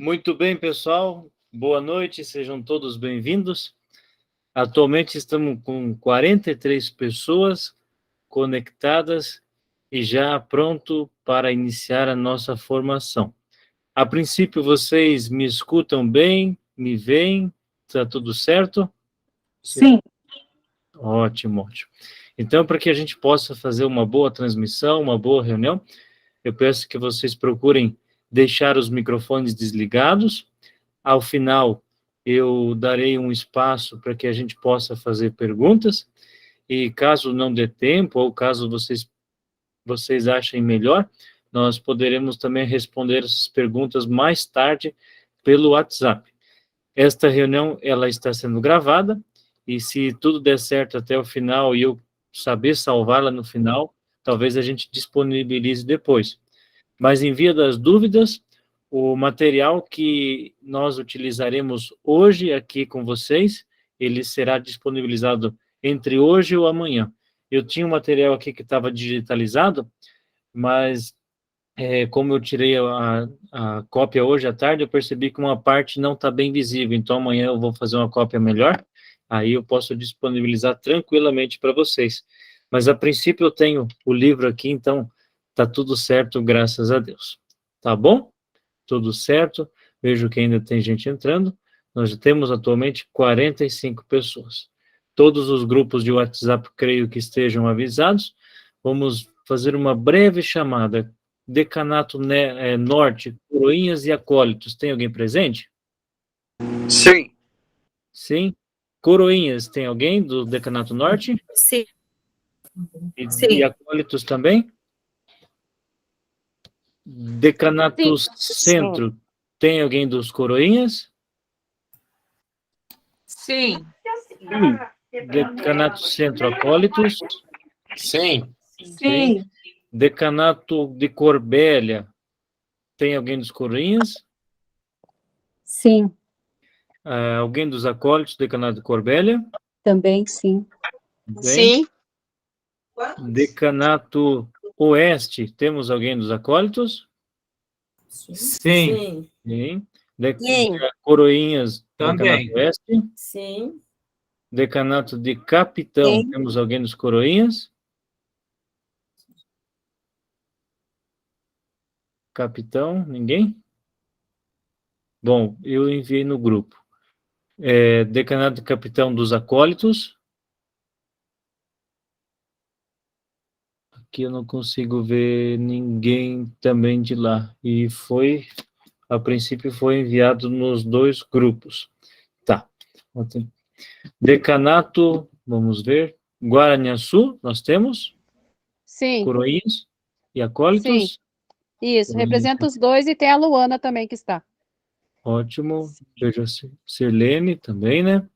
Muito bem, pessoal. Boa noite, sejam todos bem-vindos. Atualmente estamos com 43 pessoas conectadas e já pronto para iniciar a nossa formação. A princípio, vocês me escutam bem, me veem, está tudo certo? Sim. Ótimo, ótimo. Então, para que a gente possa fazer uma boa transmissão, uma boa reunião, eu peço que vocês procurem deixar os microfones desligados. Ao final, eu darei um espaço para que a gente possa fazer perguntas, e caso não dê tempo, ou caso vocês achem melhor, nós poderemos também responder essas perguntas mais tarde pelo WhatsApp. Esta reunião, ela está sendo gravada, e se tudo der certo até o final e eu saber salvá-la no final, talvez a gente disponibilize depois. Mas em via das dúvidas, o material que nós utilizaremos hoje aqui com vocês, ele será disponibilizado entre hoje ou amanhã. Eu tinha um material aqui que estava digitalizado, mas como eu tirei a cópia hoje à tarde, eu percebi que uma parte não está bem visível, então amanhã eu vou fazer uma cópia melhor, aí eu posso disponibilizar tranquilamente para vocês. Mas a princípio eu tenho o livro aqui, então está tudo certo, graças a Deus. Tá bom? Tudo certo. Vejo que ainda tem gente entrando. Nós temos atualmente 45 pessoas. Todos os grupos de WhatsApp creio que estejam avisados. Vamos fazer uma breve chamada. Decanato Norte, Coroinhas e Acólitos. Tem alguém presente? Sim. Sim. Coroinhas, tem alguém do Decanato Norte? Sim. E Acólitos também? Decanato Centro, tem alguém dos Coroinhas? Sim. Decanato Centro, Acólitos? Sim. Sim. Decanato de Corbélia, tem alguém dos Coroinhas? Sim. Alguém dos Acólitos, Decanato de Corbélia? Também sim. Bem. Sim. Decanato Oeste, temos alguém dos Acólitos? Sim. Sim. Sim. Coroinhas, Também. Decanato Oeste? Sim. Decanato de Capitão, Sim. temos alguém dos Coroinhas? Capitão, ninguém? Bom, eu enviei no grupo. Decanato de Capitão dos Acólitos. Aqui eu não consigo ver ninguém também de lá. E a princípio foi enviado nos dois grupos. Tá. Decanato, vamos ver. Guaraniaçu, nós temos? Sim, Coroinhas e sim, Acólitos? isso. Coroinhas. Representa os dois e tem a Luana também que está. Ótimo. Veja Sirlene também, né?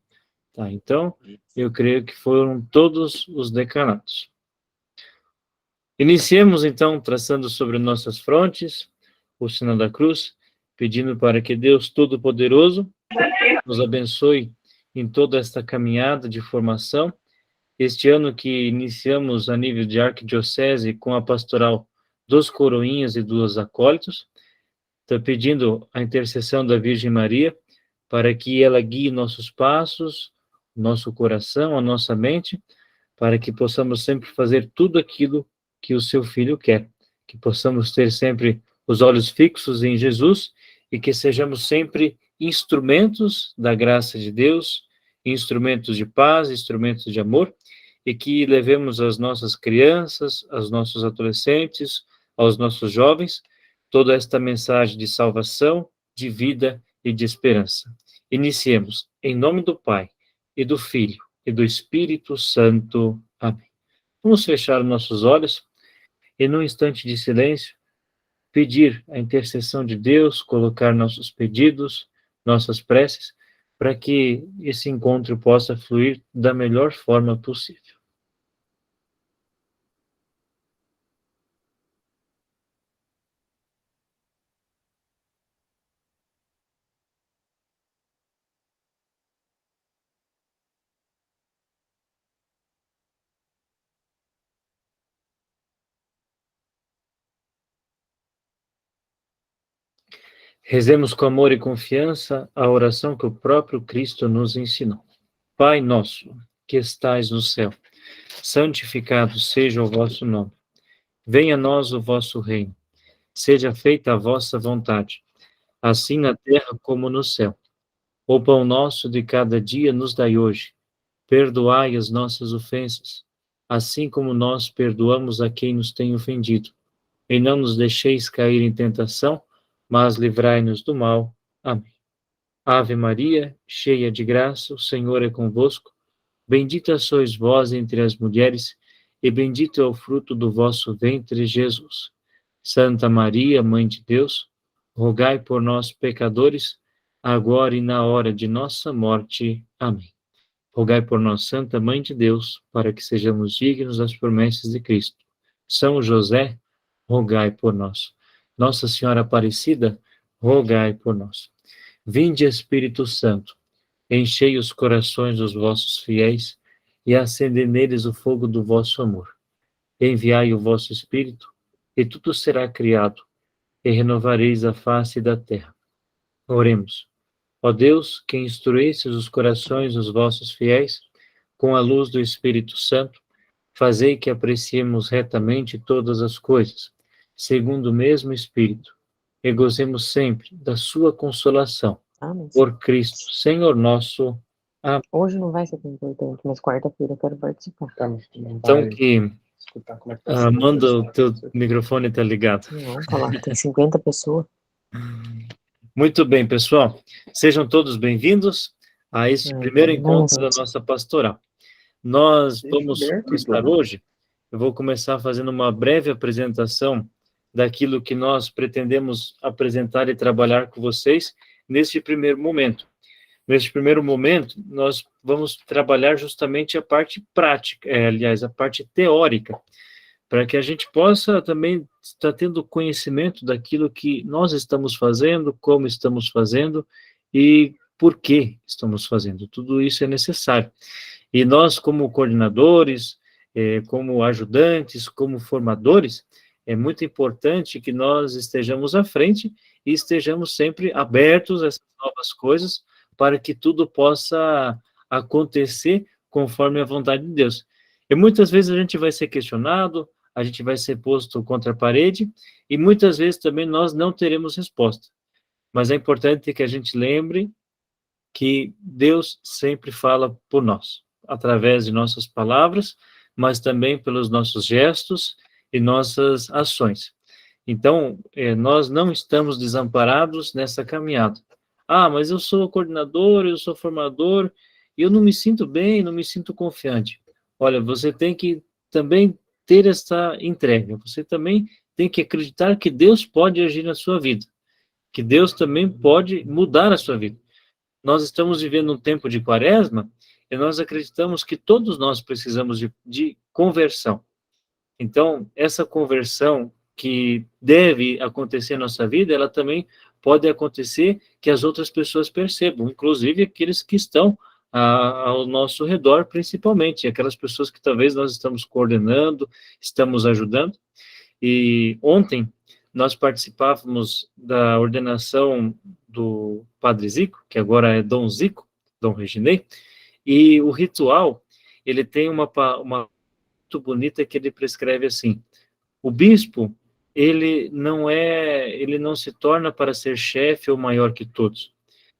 Tá, então, eu creio que foram todos os decanatos. Iniciemos, então, traçando sobre nossas frontes o sinal da cruz, pedindo para que Deus Todo-Poderoso nos abençoe em toda esta caminhada de formação. Este ano que iniciamos a nível de arquidiocese com a pastoral dos Coroinhas e dos Acólitos, estou pedindo a intercessão da Virgem Maria para que ela guie nossos passos, nosso coração, a nossa mente, para que possamos sempre fazer tudo aquilo que o seu Filho quer, que possamos ter sempre os olhos fixos em Jesus e que sejamos sempre instrumentos da graça de Deus, instrumentos de paz, instrumentos de amor, e que levemos às nossas crianças, aos nossos adolescentes, aos nossos jovens, toda esta mensagem de salvação, de vida e de esperança. Iniciemos, em nome do Pai, e do Filho, e do Espírito Santo. Amém. Vamos fechar nossos olhos e, num instante de silêncio, pedir a intercessão de Deus, colocar nossos pedidos, nossas preces, para que esse encontro possa fluir da melhor forma possível. Rezemos com amor e confiança a oração que o próprio Cristo nos ensinou. Pai nosso, que estais no céu, santificado seja o vosso nome. Venha a nós o vosso reino. Seja feita a vossa vontade, assim na terra como no céu. O pão nosso de cada dia nos dai hoje. Perdoai as nossas ofensas, assim como nós perdoamos a quem nos tem ofendido. E não nos deixeis cair em tentação, mas livrai-nos do mal. Amém. Ave Maria, cheia de graça, o Senhor é convosco. Bendita sois vós entre as mulheres, e bendito é o fruto do vosso ventre, Jesus. Santa Maria, Mãe de Deus, rogai por nós, pecadores, agora e na hora de nossa morte. Amém. Rogai por nós, Santa Mãe de Deus, para que sejamos dignos das promessas de Cristo. São José, rogai por nós. Nossa Senhora Aparecida, rogai por nós. Vinde, Espírito Santo, enchei os corações dos vossos fiéis e acendei neles o fogo do vosso amor. Enviai o vosso Espírito, e tudo será criado, e renovareis a face da terra. Oremos. Ó Deus, que instruístes os corações dos vossos fiéis com a luz do Espírito Santo, fazei que apreciemos retamente todas as coisas, segundo o mesmo Espírito, e gozemos sempre da sua consolação. Amém. Por Cristo, Senhor nosso. Amém. Hoje não vai ser tão importante, mas quarta-feira eu quero participar. Então que Amanda, o teu microfone está ligado. Não, tá lá, tem 50 pessoas. Muito bem, pessoal. Sejam todos bem-vindos a este primeiro encontro da nossa pastoral. Nós vamos começar hoje, eu vou começar fazendo uma breve apresentação daquilo que nós pretendemos apresentar e trabalhar com vocês neste primeiro momento. Neste primeiro momento, nós vamos trabalhar justamente a parte prática, a parte teórica, para que a gente possa também estar tendo conhecimento daquilo que nós estamos fazendo, como estamos fazendo e por que estamos fazendo. Tudo isso é necessário. E nós, como coordenadores, como ajudantes, como formadores, é muito importante que nós estejamos à frente e estejamos sempre abertos a essas novas coisas, para que tudo possa acontecer conforme a vontade de Deus. E muitas vezes a gente vai ser questionado, a gente vai ser posto contra a parede, e muitas vezes também nós não teremos resposta. Mas é importante que a gente lembre que Deus sempre fala por nós, através de nossas palavras, mas também pelos nossos gestos e nossas ações. Então, nós não estamos desamparados nessa caminhada. Ah, mas eu sou coordenador, eu sou formador, e eu não me sinto bem, não me sinto confiante. Olha, você tem que também ter essa entrega, você também tem que acreditar que Deus pode agir na sua vida, que Deus também pode mudar a sua vida. Nós estamos vivendo um tempo de quaresma, e nós acreditamos que todos nós precisamos de conversão. Então, essa conversão que deve acontecer na nossa vida, ela também pode acontecer que as outras pessoas percebam, inclusive aqueles que estão ao nosso redor, principalmente, aquelas pessoas que talvez nós estamos coordenando, estamos ajudando. E ontem nós participávamos da ordenação do Padre Zico, que agora é Dom Zico, Dom Reginei, e o ritual, ele tem uma muito bonita que ele prescreve assim: o bispo, ele não se torna para ser chefe ou maior que todos.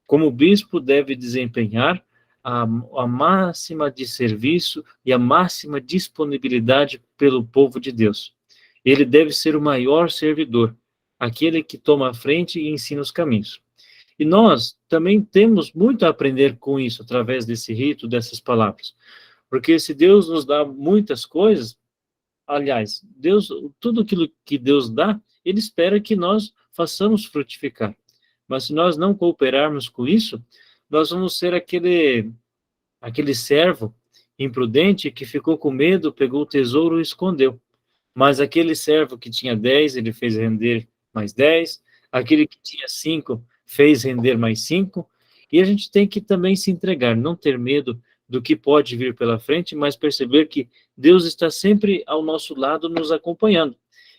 Como bispo, deve desempenhar a máxima de serviço e a máxima disponibilidade pelo povo de Deus. Ele deve ser o maior servidor, aquele que toma a frente e ensina os caminhos. E nós também temos muito a aprender com isso, através desse rito, dessas palavras. Porque se Deus nos dá muitas coisas, aliás, tudo aquilo que Deus dá, Ele espera que nós façamos frutificar. Mas se nós não cooperarmos com isso, nós vamos ser aquele servo imprudente que ficou com medo, pegou o tesouro e escondeu. Mas aquele servo que tinha 10, ele fez render mais 10, aquele que tinha 5, fez render mais 5, e a gente tem que também se entregar, não ter medo do que pode vir pela frente, mas perceber que Deus está sempre ao nosso lado, nos acompanhando.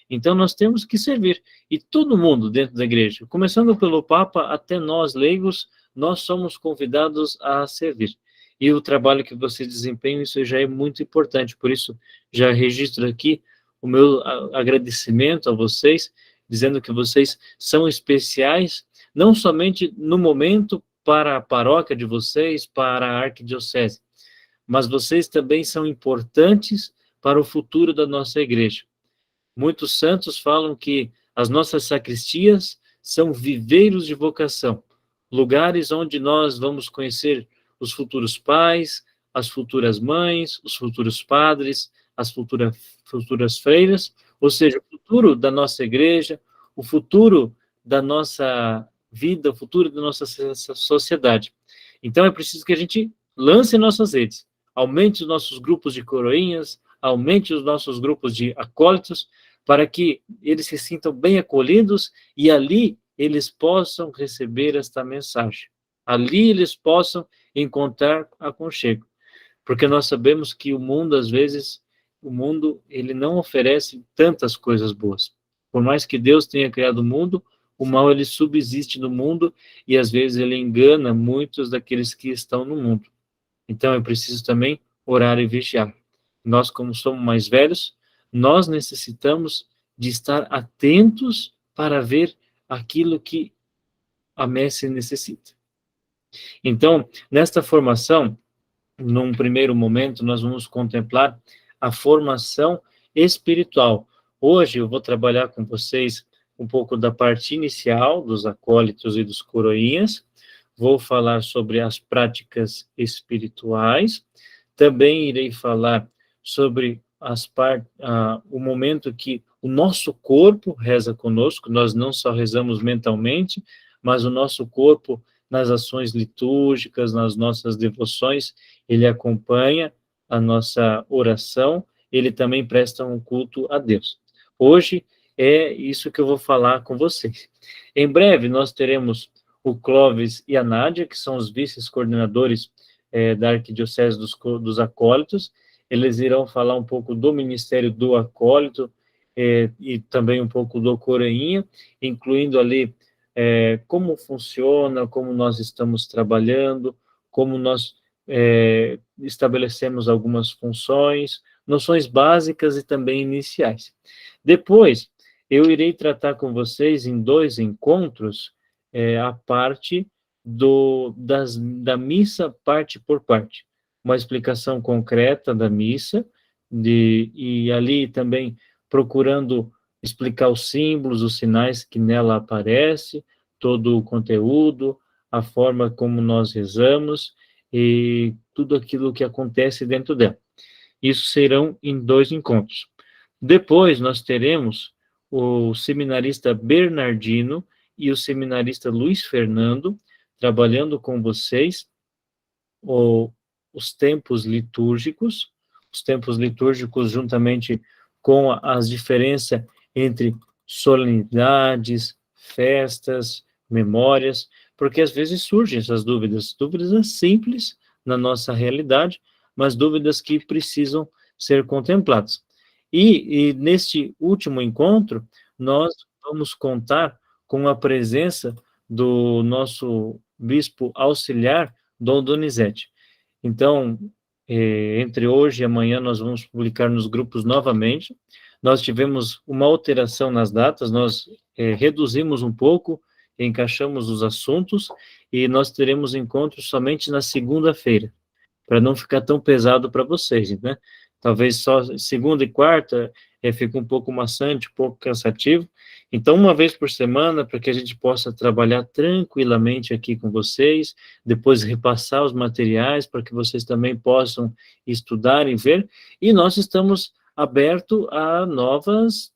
Então, nós temos que servir. E todo mundo dentro da igreja, começando pelo Papa até nós, leigos, nós somos convidados a servir. E o trabalho que vocês desempenham, isso já é muito importante. Por isso, já registro aqui o meu agradecimento a vocês, dizendo que vocês são especiais, não somente no momento para a paróquia de vocês, para a arquidiocese, mas vocês também são importantes para o futuro da nossa igreja. Muitos santos falam que as nossas sacristias são viveiros de vocação, lugares onde nós vamos conhecer os futuros pais, as futuras mães, os futuros padres, as futuras freiras, ou seja, o futuro da nossa igreja, o futuro da nossa vida, o futuro da nossa sociedade. Então é preciso que a gente lance nossas redes, aumente os nossos grupos de coroinhas, aumente os nossos grupos de acólitos, para que eles se sintam bem acolhidos e ali eles possam receber esta mensagem. Ali eles possam encontrar aconchego. Porque nós sabemos que o mundo, às vezes, ele não oferece tantas coisas boas. Por mais que Deus tenha criado o mundo, o mal ele subsiste no mundo e às vezes ele engana muitos daqueles que estão no mundo. Então é preciso também orar e vigiar. Nós, como somos mais velhos, nós necessitamos de estar atentos para ver aquilo que a messe necessita. Então, nesta formação, num primeiro momento, nós vamos contemplar a formação espiritual. Hoje eu vou trabalhar com vocês um pouco da parte inicial dos acólitos e dos coroinhas, vou falar sobre as práticas espirituais, também irei falar sobre o momento que o nosso corpo reza conosco, nós não só rezamos mentalmente, mas o nosso corpo, nas ações litúrgicas, nas nossas devoções, ele acompanha a nossa oração, ele também presta um culto a Deus. Hoje é isso que eu vou falar com vocês. Em breve nós teremos o Clóvis e a Nádia, que são os vice-coordenadores da Arquidiocese dos Acólitos. Eles irão falar um pouco do Ministério do Acólito e também um pouco do Coroinha, incluindo ali como funciona, como nós estamos trabalhando, como nós estabelecemos algumas funções, noções básicas e também iniciais. Depois, eu irei tratar com vocês em 2 encontros a parte da missa parte por parte, uma explicação concreta da missa, e ali também procurando explicar os símbolos, os sinais que nela aparecem, todo o conteúdo, a forma como nós rezamos e tudo aquilo que acontece dentro dela. Isso serão em 2 encontros. Depois nós teremos o seminarista Bernardino e o seminarista Luiz Fernando trabalhando com vocês os tempos litúrgicos juntamente com as diferenças entre solenidades, festas, memórias, porque às vezes surgem essas dúvidas simples na nossa realidade, mas dúvidas que precisam ser contempladas. E neste último encontro, nós vamos contar com a presença do nosso bispo auxiliar, Dom Donizete. Então, entre hoje e amanhã, nós vamos publicar nos grupos novamente. Nós tivemos uma alteração nas datas, nós reduzimos um pouco, encaixamos os assuntos, e nós teremos encontros somente na segunda-feira, para não ficar tão pesado para vocês, né? Talvez só segunda e quarta fica um pouco maçante, um pouco cansativo. Então, uma vez por semana, para que a gente possa trabalhar tranquilamente aqui com vocês, depois repassar os materiais, para que vocês também possam estudar e ver, e nós estamos abertos a novas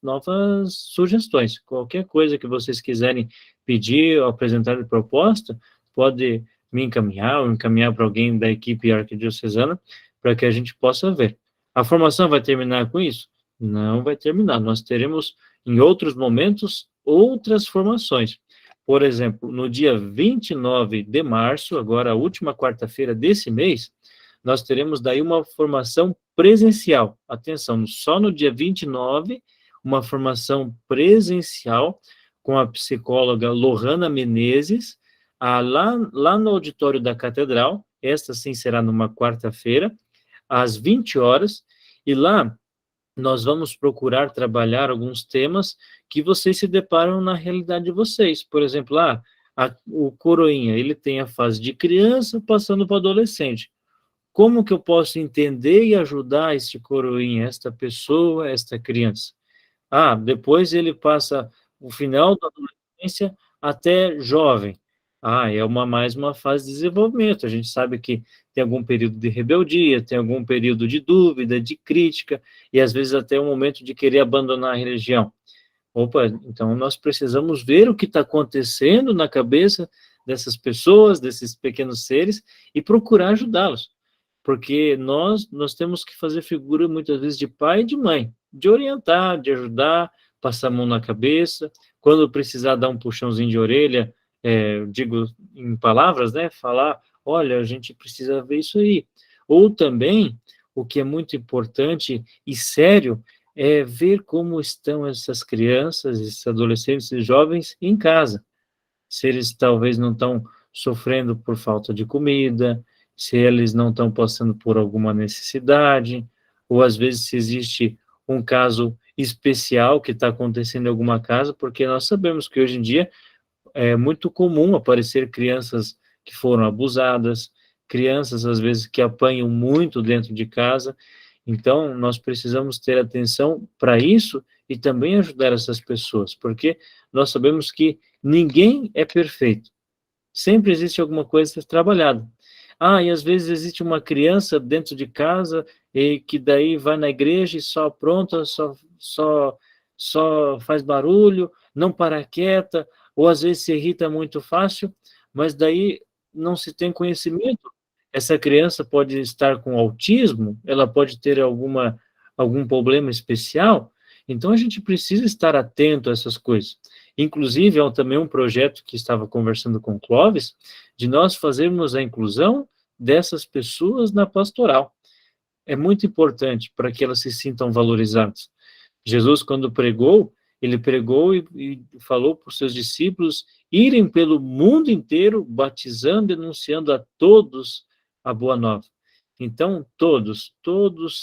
sugestões. Qualquer coisa que vocês quiserem pedir ou apresentar de proposta, pode me encaminhar, ou encaminhar para alguém da equipe arquidiocesana, para que a gente possa ver. A formação vai terminar com isso? Não vai terminar. Nós teremos, em outros momentos, outras formações. Por exemplo, no dia 29 de março, agora a última quarta-feira desse mês, nós teremos daí uma formação presencial. Atenção, só no dia 29, uma formação presencial com a psicóloga Lohana Menezes, lá no auditório da Catedral. Esta sim será numa quarta-feira, às 20 horas, e lá nós vamos procurar trabalhar alguns temas que vocês se deparam na realidade de vocês. Por exemplo, o coroinha, ele tem a fase de criança passando para adolescente. Como que eu posso entender e ajudar este coroinha, esta pessoa, esta criança? Depois ele passa o final da adolescência até jovem. É mais uma fase de desenvolvimento. A gente sabe que tem algum período de rebeldia, tem algum período de dúvida, de crítica, e às vezes até um momento de querer abandonar a religião. Então nós precisamos ver o que está acontecendo na cabeça dessas pessoas, desses pequenos seres, e procurar ajudá-los. Porque nós temos que fazer figura, muitas vezes, de pai e de mãe, de orientar, de ajudar, passar a mão na cabeça, quando precisar dar um puxãozinho de orelha, digo em palavras, né, falar, olha, a gente precisa ver isso aí. Ou também, o que é muito importante e sério, é ver como estão essas crianças, esses adolescentes e jovens em casa. Se eles talvez não estão sofrendo por falta de comida, se eles não estão passando por alguma necessidade, ou às vezes se existe um caso especial que está acontecendo em alguma casa, porque nós sabemos que hoje em dia é muito comum aparecer crianças que foram abusadas, crianças às vezes que apanham muito dentro de casa. Então nós precisamos ter atenção para isso e também ajudar essas pessoas, porque nós sabemos que ninguém é perfeito, sempre existe alguma coisa a ser trabalhada. E às vezes existe uma criança dentro de casa e que daí vai na igreja e só apronta, só faz barulho, não para quieta, ou às vezes se irrita muito fácil, mas daí não se tem conhecimento. Essa criança pode estar com autismo, ela pode ter algum problema especial, então a gente precisa estar atento a essas coisas. Inclusive, há também um projeto que estava conversando com o Clóvis, de nós fazermos a inclusão dessas pessoas na pastoral. É muito importante para que elas se sintam valorizadas. Jesus, quando pregou, ele pregou e falou para os seus discípulos irem pelo mundo inteiro, batizando e anunciando a todos a boa nova. Então, todos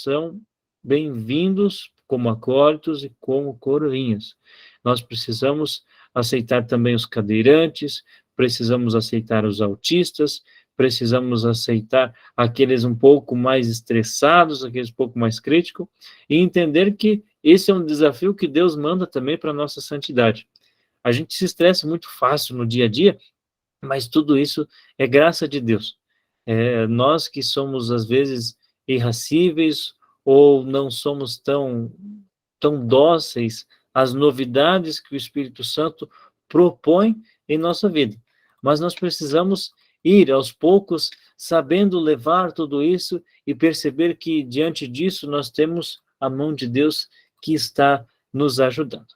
são bem-vindos como acólitos e como coroinhas. Nós precisamos aceitar também os cadeirantes, precisamos aceitar os autistas, precisamos aceitar aqueles um pouco mais estressados, aqueles um pouco mais críticos, e entender que esse é um desafio que Deus manda também para a nossa santidade. A gente se estressa muito fácil no dia a dia, mas tudo isso é graça de Deus. Nós que somos, às vezes, irracíveis, ou não somos tão dóceis às novidades que o Espírito Santo propõe em nossa vida. Mas nós precisamos ir, aos poucos, sabendo levar tudo isso e perceber que, diante disso, nós temos a mão de Deus que está nos ajudando.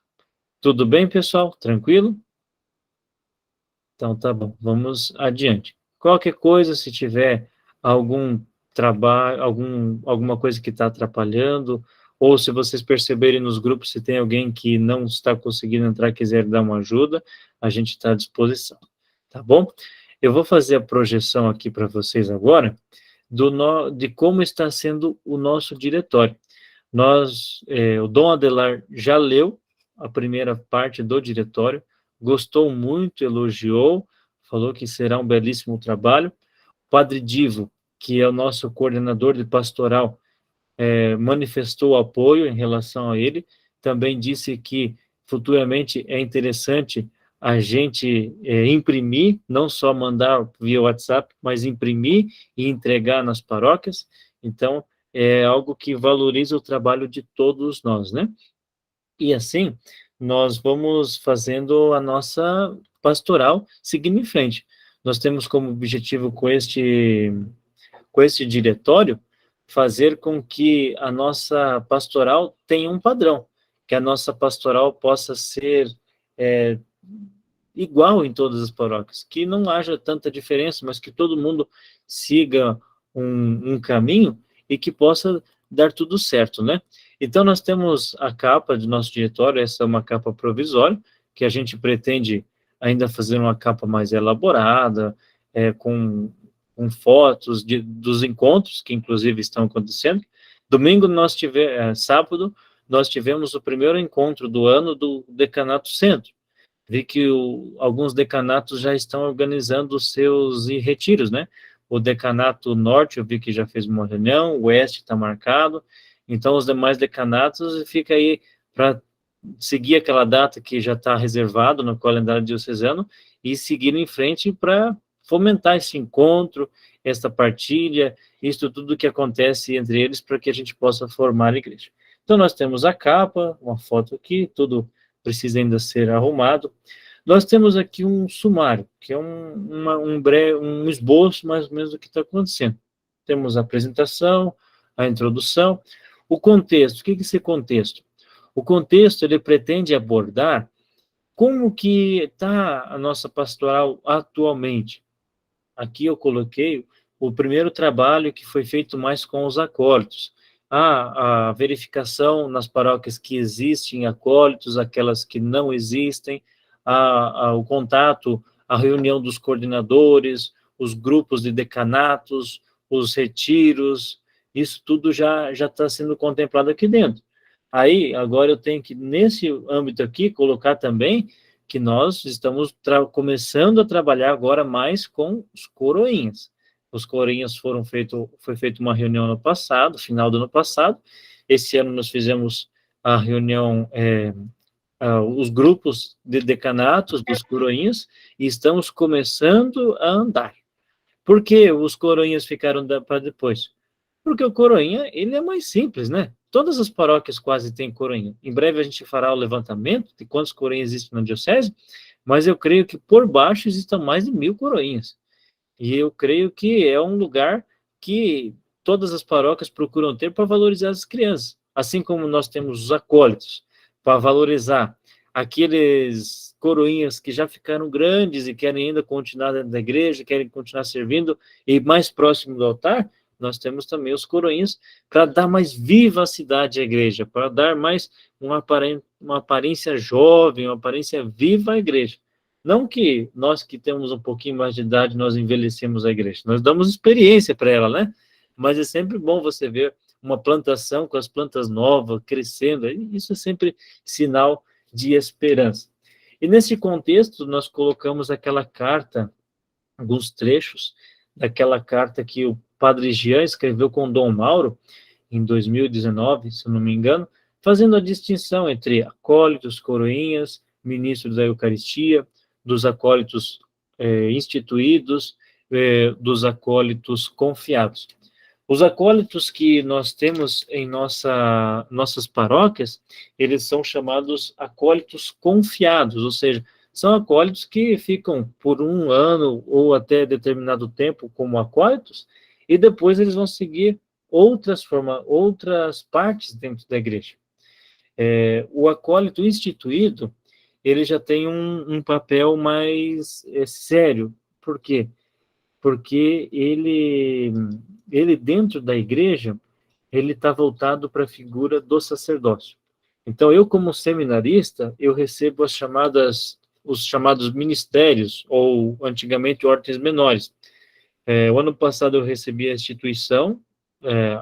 Tudo bem, pessoal? Tranquilo? Então, tá bom. Vamos adiante. Qualquer coisa, se tiver algum trabalho, alguma coisa que está atrapalhando, ou se vocês perceberem nos grupos, se tem alguém que não está conseguindo entrar e quiser dar uma ajuda, a gente está à disposição, tá bom? Eu vou fazer a projeção aqui para vocês agora, de como está sendo o nosso diretório. O Dom Adelar já leu a primeira parte do diretório, gostou muito, elogiou, falou que será um belíssimo trabalho. O Padre Divo, que é o nosso coordenador de pastoral, manifestou apoio em relação a ele, também disse que futuramente é interessante a gente imprimir, não só mandar via WhatsApp, mas imprimir e entregar nas paróquias. Então, é algo que valoriza o trabalho de todos nós, né? E assim, nós vamos fazendo a nossa pastoral seguindo em frente. Nós temos como objetivo com este diretório, fazer com que a nossa pastoral tenha um padrão, que a nossa pastoral possa ser igual em todas as paróquias, que não haja tanta diferença, mas que todo mundo siga um caminho e que possa dar tudo certo, né? Então, nós temos a capa do nosso diretório, essa é uma capa provisória, que a gente pretende ainda fazer uma capa mais elaborada, com fotos dos encontros, que inclusive estão acontecendo. Domingo, sábado, nós tivemos o primeiro encontro do ano do Decanato Centro. Vi que alguns decanatos já estão organizando os seus retiros, né? O Decanato Norte, eu vi que já fez uma reunião, o Oeste está marcado, então os demais decanatos fica aí para seguir aquela data que já está reservado no calendário diocesano e seguir em frente para fomentar esse encontro, esta partilha, isso tudo que acontece entre eles para que a gente possa formar a igreja. Então nós temos a capa, uma foto aqui, tudo precisa ainda ser arrumado. Nós temos aqui um sumário, que é um esboço mais ou menos do que está acontecendo. Temos a apresentação, a introdução, o contexto. O que é esse contexto? O contexto, ele pretende abordar como que está a nossa pastoral atualmente. Aqui eu coloquei o primeiro trabalho que foi feito mais com os acólitos. A verificação nas paróquias que existem acólitos, aquelas que não existem, o contato, a reunião dos coordenadores, os grupos de decanatos, os retiros, isso tudo já está sendo contemplado aqui dentro. Aí, agora eu tenho que, nesse âmbito aqui, colocar também que nós estamos começando a trabalhar agora mais com os coroinhas. Os coroinhas foi feita uma reunião no passado, final do ano passado. Esse ano nós fizemos a reunião, os grupos de decanatos dos coroinhas, e estamos começando a andar. Por que os coroinhas ficaram para depois? Porque o coroinha, ele é mais simples, né? Todas as paróquias quase têm coroinha. Em breve a gente fará o levantamento de quantos coroinhas existem na diocese, mas eu creio que por baixo existam mais de 1000 coroinhas. E eu creio que é um lugar que todas as paróquias procuram ter para valorizar as crianças. Assim como nós temos os acólitos, para valorizar aqueles coroinhas que já ficaram grandes e querem ainda continuar dentro da igreja, querem continuar servindo, e mais próximo do altar, nós temos também os coroinhas para dar mais vivacidade à igreja, para dar mais uma aparência jovem, uma aparência viva à igreja. Não que nós que temos um pouquinho mais de idade, nós envelhecemos a igreja. Nós damos experiência para ela, né? Mas é sempre bom você ver uma plantação com as plantas novas, crescendo. Isso é sempre sinal de esperança. E nesse contexto, nós colocamos aquela carta, alguns trechos daquela carta que o Padre Jean escreveu com Dom Mauro, em 2019, se não me engano, fazendo a distinção entre acólitos, coroinhas, ministros da Eucaristia, dos acólitos instituídos, dos acólitos confiados. Os acólitos que nós temos em nossas paróquias, eles são chamados acólitos confiados, ou seja, são acólitos que ficam por um ano ou até determinado tempo como acólitos, e depois eles vão seguir outras partes dentro da igreja. O acólito instituído, ele já tem um papel mais sério. Por quê? Porque ele dentro da igreja, ele está voltado para a figura do sacerdócio. Então, eu como seminarista, eu recebo os chamados ministérios, ou antigamente ordens menores. O ano passado eu recebi a instituição,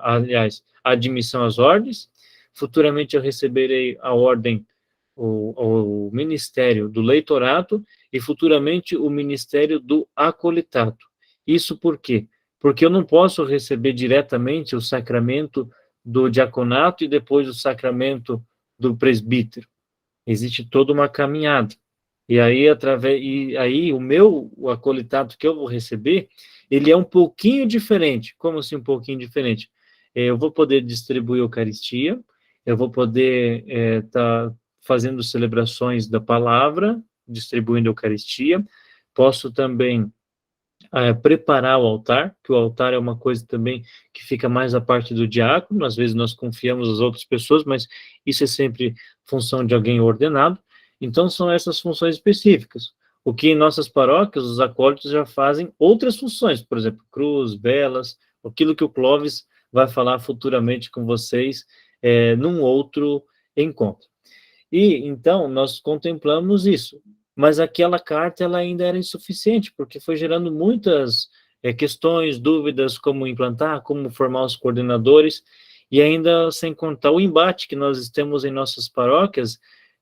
aliás, a admissão às ordens, futuramente eu receberei a ordem, o ministério do leitorato, e futuramente o ministério do acolitato. Isso por quê? Porque eu não posso receber diretamente o sacramento do diaconato e depois o sacramento do presbítero. Existe toda uma caminhada. E aí o acolitato que eu vou receber, ele é um pouquinho diferente. Como assim um pouquinho diferente? Eu vou poder distribuir a Eucaristia, eu vou poder estar fazendo celebrações da palavra, distribuindo a Eucaristia, posso também preparar o altar, que o altar é uma coisa também que fica mais a parte do diácono, às vezes nós confiamos as outras pessoas, mas isso é sempre função de alguém ordenado. Então são essas funções específicas. O que em nossas paróquias, os acólitos já fazem outras funções, por exemplo, cruz, velas, aquilo que o Clóvis vai falar futuramente com vocês num outro encontro. E, então, nós contemplamos isso. Mas aquela carta, ela ainda era insuficiente, porque foi gerando muitas questões, dúvidas, como implantar, como formar os coordenadores, e ainda sem contar o embate que nós temos em nossas paróquias,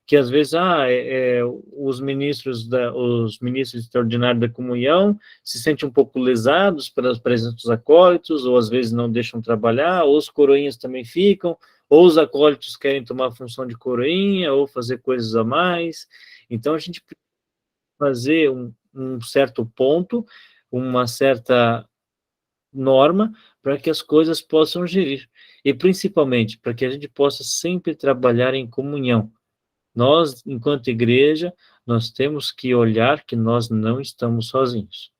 que às vezes, os ministros extraordinários da comunhão se sentem um pouco lesados pelas presença dos acólitos, ou às vezes não deixam trabalhar, ou os coroinhas também ficam, ou os acólitos querem tomar a função de coroinha, ou fazer coisas a mais. Então, a gente precisa fazer um certo ponto, uma certa norma, para que as coisas possam gerir. E, principalmente, para que a gente possa sempre trabalhar em comunhão. Nós, enquanto igreja, nós temos que olhar que nós não estamos sozinhos.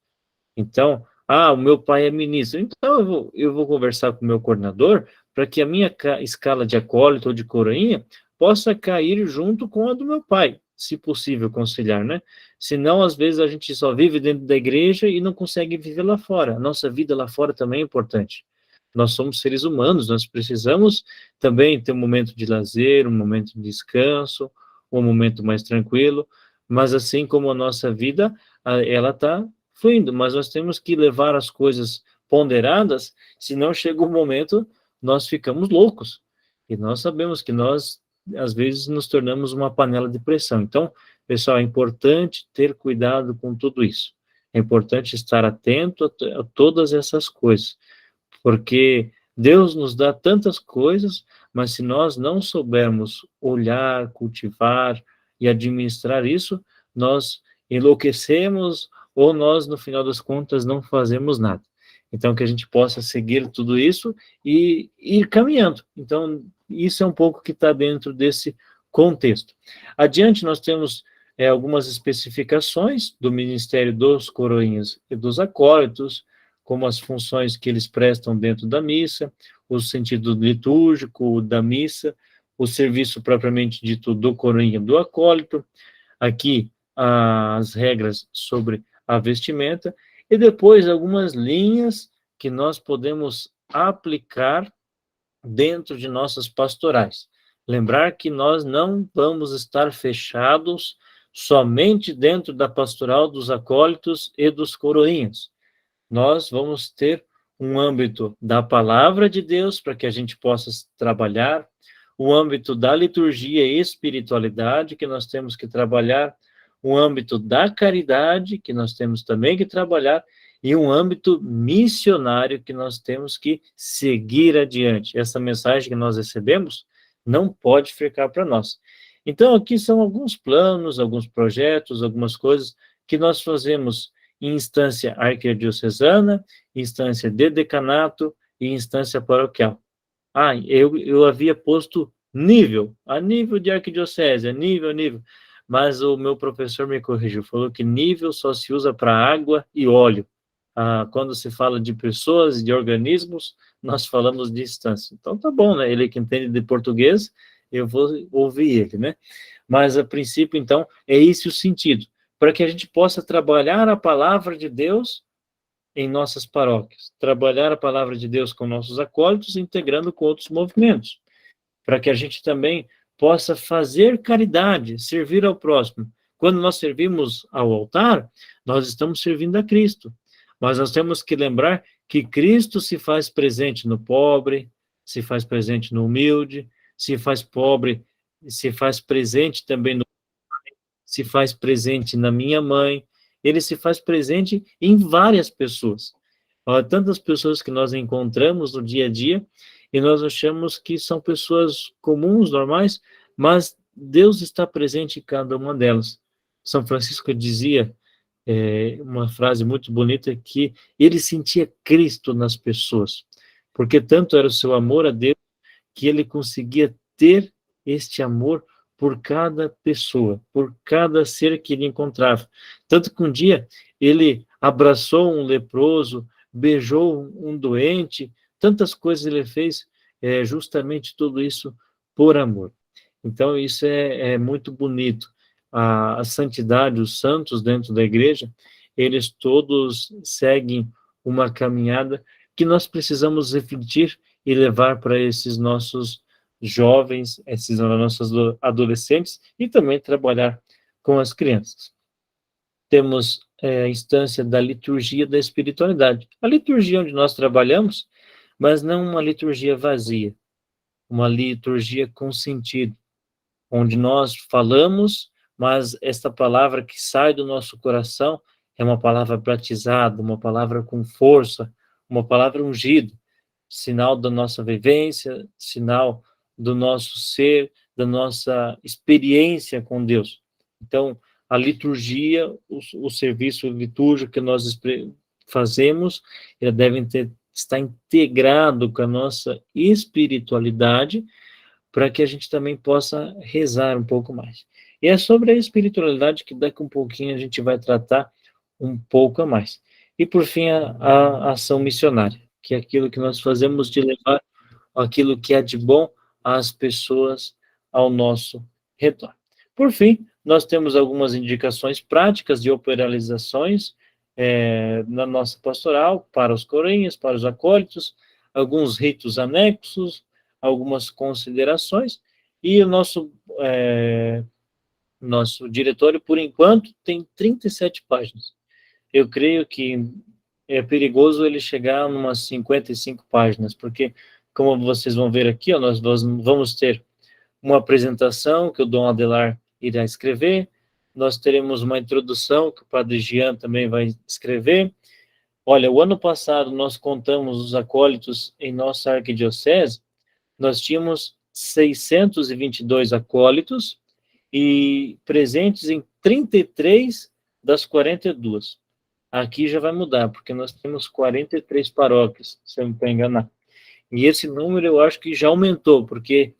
Então, o meu pai é ministro, então eu vou conversar com o meu coordenador para que a minha escala de acólito ou de coroinha possa cair junto com a do meu pai, se possível conciliar, né? Senão, às vezes, a gente só vive dentro da igreja e não consegue viver lá fora. A nossa vida lá fora também é importante. Nós somos seres humanos, nós precisamos também ter um momento de lazer, um momento de descanso, um momento mais tranquilo, mas assim como a nossa vida, ela está fluindo, mas nós temos que levar as coisas ponderadas, senão chega um momento, nós ficamos loucos, e nós sabemos que nós, às vezes, nos tornamos uma panela de pressão. Então, pessoal, é importante ter cuidado com tudo isso, é importante estar atento a todas essas coisas, porque Deus nos dá tantas coisas, mas se nós não soubermos olhar, cultivar e administrar isso, nós enlouquecemos ou nós, no final das contas, não fazemos nada. Então, que a gente possa seguir tudo isso e ir caminhando. Então, isso é um pouco que está dentro desse contexto. Adiante, nós temos algumas especificações do Ministério dos Coroinhas e dos Acólitos, como as funções que eles prestam dentro da missa, o sentido litúrgico da missa, o serviço propriamente dito do coroinha do acólito, aqui as regras sobre a vestimenta, e depois algumas linhas que nós podemos aplicar dentro de nossas pastorais. Lembrar que nós não vamos estar fechados somente dentro da pastoral dos acólitos e dos coroinhas. Nós vamos ter um âmbito da palavra de Deus para que a gente possa trabalhar, o âmbito da liturgia e espiritualidade que nós temos que trabalhar, o âmbito da caridade que nós temos também que trabalhar e um âmbito missionário que nós temos que seguir adiante. Essa mensagem que nós recebemos não pode ficar para nós. Então, aqui são alguns planos, alguns projetos, algumas coisas que nós fazemos em instância arquidiocesana, instância de decanato e instância paroquial. Eu havia posto nível, a nível de arquidiocese, nível, mas o meu professor me corrigiu, falou que nível só se usa para água e óleo. Quando se fala de pessoas e de organismos, nós falamos de instância. Então, tá bom, né? Ele que entende de português, eu vou ouvir ele, né? Mas, a princípio, então, é esse o sentido, para que a gente possa trabalhar a palavra de Deus em nossas paróquias, trabalhar a palavra de Deus com nossos acólitos, integrando com outros movimentos, para que a gente também possa fazer caridade, servir ao próximo. Quando nós servimos ao altar, nós estamos servindo a Cristo, mas nós temos que lembrar que Cristo se faz presente no pobre, se faz presente no humilde, se faz pobre, se faz presente também no se faz presente na minha mãe, ele se faz presente em várias pessoas. Tantas pessoas que nós encontramos no dia a dia, e nós achamos que são pessoas comuns, normais, mas Deus está presente em cada uma delas. São Francisco dizia, uma frase muito bonita, que ele sentia Cristo nas pessoas, porque tanto era o seu amor a Deus, que ele conseguia ter este amor por cada pessoa, por cada ser que ele encontrava. Tanto que um dia ele abraçou um leproso, beijou um doente, tantas coisas ele fez, justamente tudo isso por amor. Então, isso é muito bonito. A santidade, os santos dentro da igreja, eles todos seguem uma caminhada que nós precisamos refletir e levar para esses nossos jovens, esses nossos adolescentes, e também trabalhar com as crianças. Temos a instância da liturgia da espiritualidade. A liturgia onde nós trabalhamos, mas não uma liturgia vazia, uma liturgia com sentido, onde nós falamos, mas esta palavra que sai do nosso coração é uma palavra batizada, uma palavra com força, uma palavra ungida, sinal da nossa vivência, sinal do nosso ser, da nossa experiência com Deus. Então, a liturgia, o serviço litúrgico que nós fazemos, ele deve estar integrado com a nossa espiritualidade, para que a gente também possa rezar um pouco mais. E é sobre a espiritualidade que daqui um pouquinho a gente vai tratar um pouco a mais. E, por fim, a ação missionária, que é aquilo que nós fazemos de levar aquilo que é de bom às pessoas ao nosso redor. Por fim, nós temos algumas indicações práticas de operações na nossa pastoral, para os coroinhas, para os acólitos, alguns ritos anexos, algumas considerações, e o nosso diretório, por enquanto, tem 37 páginas. Eu creio que é perigoso ele chegar a umas 55 páginas, porque, como vocês vão ver aqui, nós vamos ter uma apresentação que o Dom Adelar irá escrever, nós teremos uma introdução que o Padre Jean também vai escrever. Olha, o ano passado nós contamos os acólitos em nossa arquidiocese, nós tínhamos 622 acólitos e presentes em 33 das 42. Aqui já vai mudar, porque nós temos 43 paróquias, se eu não estou enganado. E esse número eu acho que já aumentou, porque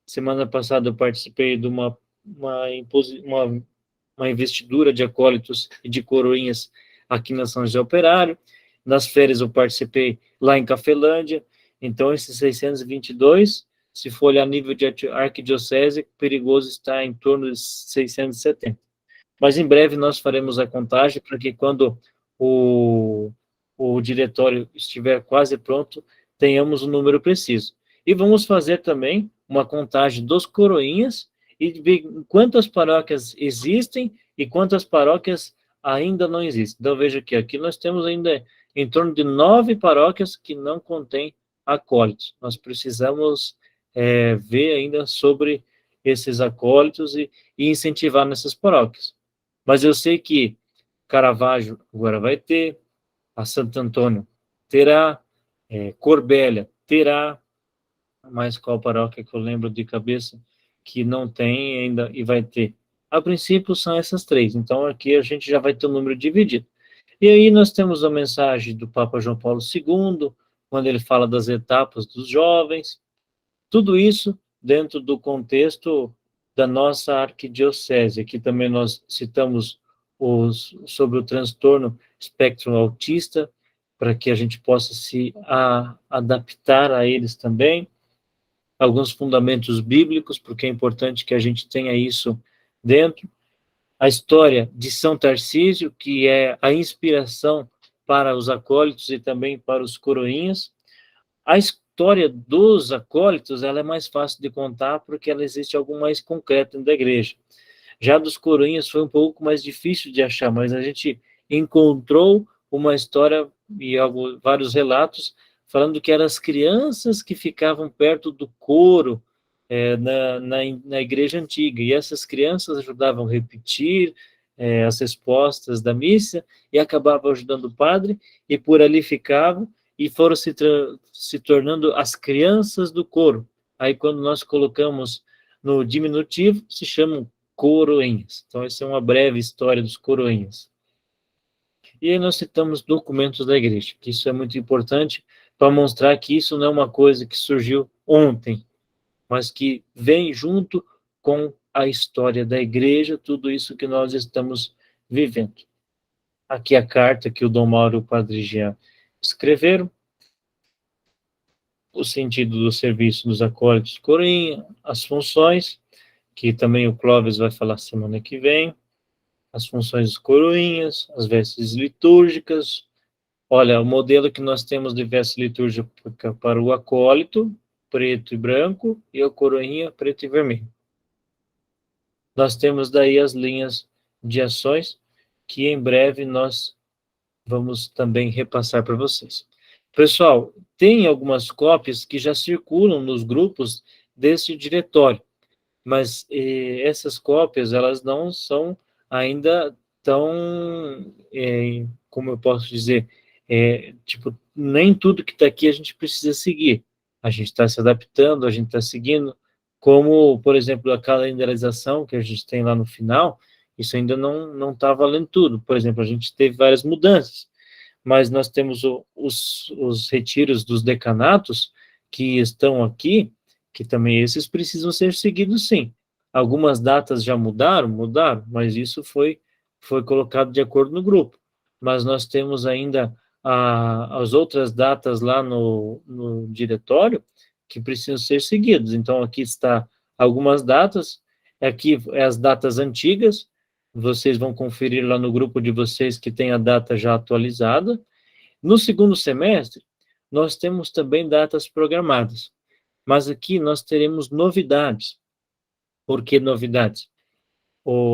semana passada eu participei de uma investidura de acólitos e de coroinhas aqui na São José Operário. Nas férias eu participei lá em Cafelândia. Então, esses 622, se for olhar nível de arquidiocese, perigoso está em torno de 670. Mas em breve nós faremos a contagem para que quando o diretório estiver quase pronto, tenhamos o número preciso. E vamos fazer também uma contagem dos coroinhas e ver quantas paróquias existem e quantas paróquias ainda não existem. Então, veja que aqui nós temos ainda em torno de 9 paróquias que não contêm acólitos. Nós precisamos ver ainda sobre esses acólitos e incentivar nessas paróquias. Mas eu sei que Caravaggio agora vai ter, a Santo Antônio terá, Corbélia terá, mas qual paróquia que eu lembro de cabeça que não tem ainda e vai ter? A princípio são essas 3, então aqui a gente já vai ter o número dividido. E aí nós temos a mensagem do Papa João Paulo II, quando ele fala das etapas dos jovens, tudo isso dentro do contexto da nossa arquidiocese. Aqui também nós citamos sobre o transtorno espectro autista, para que a gente possa se adaptar a eles também. Alguns fundamentos bíblicos, porque é importante que a gente tenha isso dentro. A história de São Tarcísio, que é a inspiração para os acólitos e também para os coroinhas. A história dos acólitos, ela é mais fácil de contar porque ela existe algo mais concreto dentro da igreja. Já dos coroinhas foi um pouco mais difícil de achar, mas a gente encontrou uma história e vários relatos falando que eram as crianças que ficavam perto do coro na igreja antiga, e essas crianças ajudavam a repetir as respostas da missa e acabavam ajudando o padre, e por ali ficavam, e foram se tornando as crianças do coro. Aí, quando nós colocamos no diminutivo, se chamam coroinhas. Então, essa é uma breve história dos coroinhas. E aí nós citamos documentos da igreja, que isso é muito importante para mostrar que isso não é uma coisa que surgiu ontem, mas que vem junto com a história da igreja, tudo isso que nós estamos vivendo. Aqui a carta que o Dom Mauro e o Padre Jean escreveram, o sentido do serviço dos acólitos coroinha, as funções, que também o Clóvis vai falar semana que vem, as funções dos coroinhas, as vestes litúrgicas. Olha, o modelo que nós temos de veste litúrgica para o acólito preto e branco e a coroinha preto e vermelho. Nós temos daí as linhas de ações que em breve nós vamos também repassar para vocês. Pessoal, tem algumas cópias que já circulam nos grupos desse diretório, mas essas cópias, elas não são ainda tão, como eu posso dizer, tipo, nem tudo que está aqui a gente precisa seguir. A gente está se adaptando, a gente está seguindo, como, por exemplo, a calendarização que a gente tem lá no final, isso ainda não está valendo tudo. Por exemplo, a gente teve várias mudanças, mas nós temos os retiros dos decanatos que estão aqui, que também esses precisam ser seguidos, sim. Algumas datas já mudaram, mas isso foi colocado de acordo no grupo. Mas nós temos ainda as outras datas lá no diretório que precisam ser seguidas. Então, aqui está algumas datas, aqui é as datas antigas, vocês vão conferir lá no grupo de vocês que tem a data já atualizada. No segundo semestre, nós temos também datas programadas, mas aqui nós teremos novidades. Por que novidades?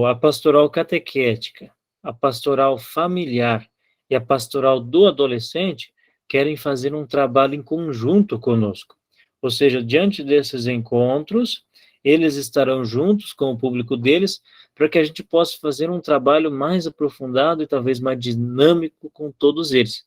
A pastoral catequética, a pastoral familiar e a pastoral do adolescente querem fazer um trabalho em conjunto conosco. Ou seja, diante desses encontros, eles estarão juntos com o público deles, para que a gente possa fazer um trabalho mais aprofundado e talvez mais dinâmico com todos eles.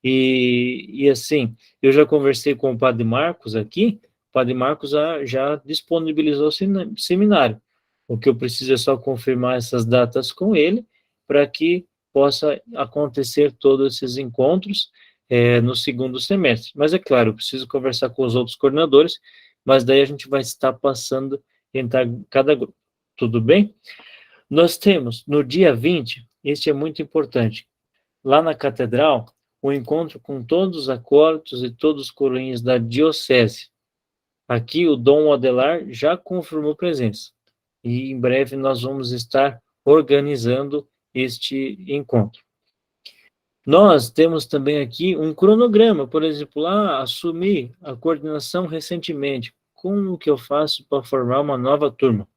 E assim, eu já conversei com o Padre Marcos aqui, o Padre Marcos já disponibilizou o seminário. O que eu preciso é só confirmar essas datas com ele, para que possa acontecer todos esses encontros no segundo semestre. Mas é claro, eu preciso conversar com os outros coordenadores, mas daí a gente vai estar passando em cada grupo. Tudo bem? Nós temos, no dia 20, este é muito importante, lá na catedral, o encontro com todos os acólitos e todos os coroinhas da diocese. Aqui o Dom Adelar já confirmou presença. E em breve nós vamos estar organizando este encontro. Nós temos também aqui um cronograma, por exemplo, assumi a coordenação recentemente. Como que eu faço para formar uma nova turma?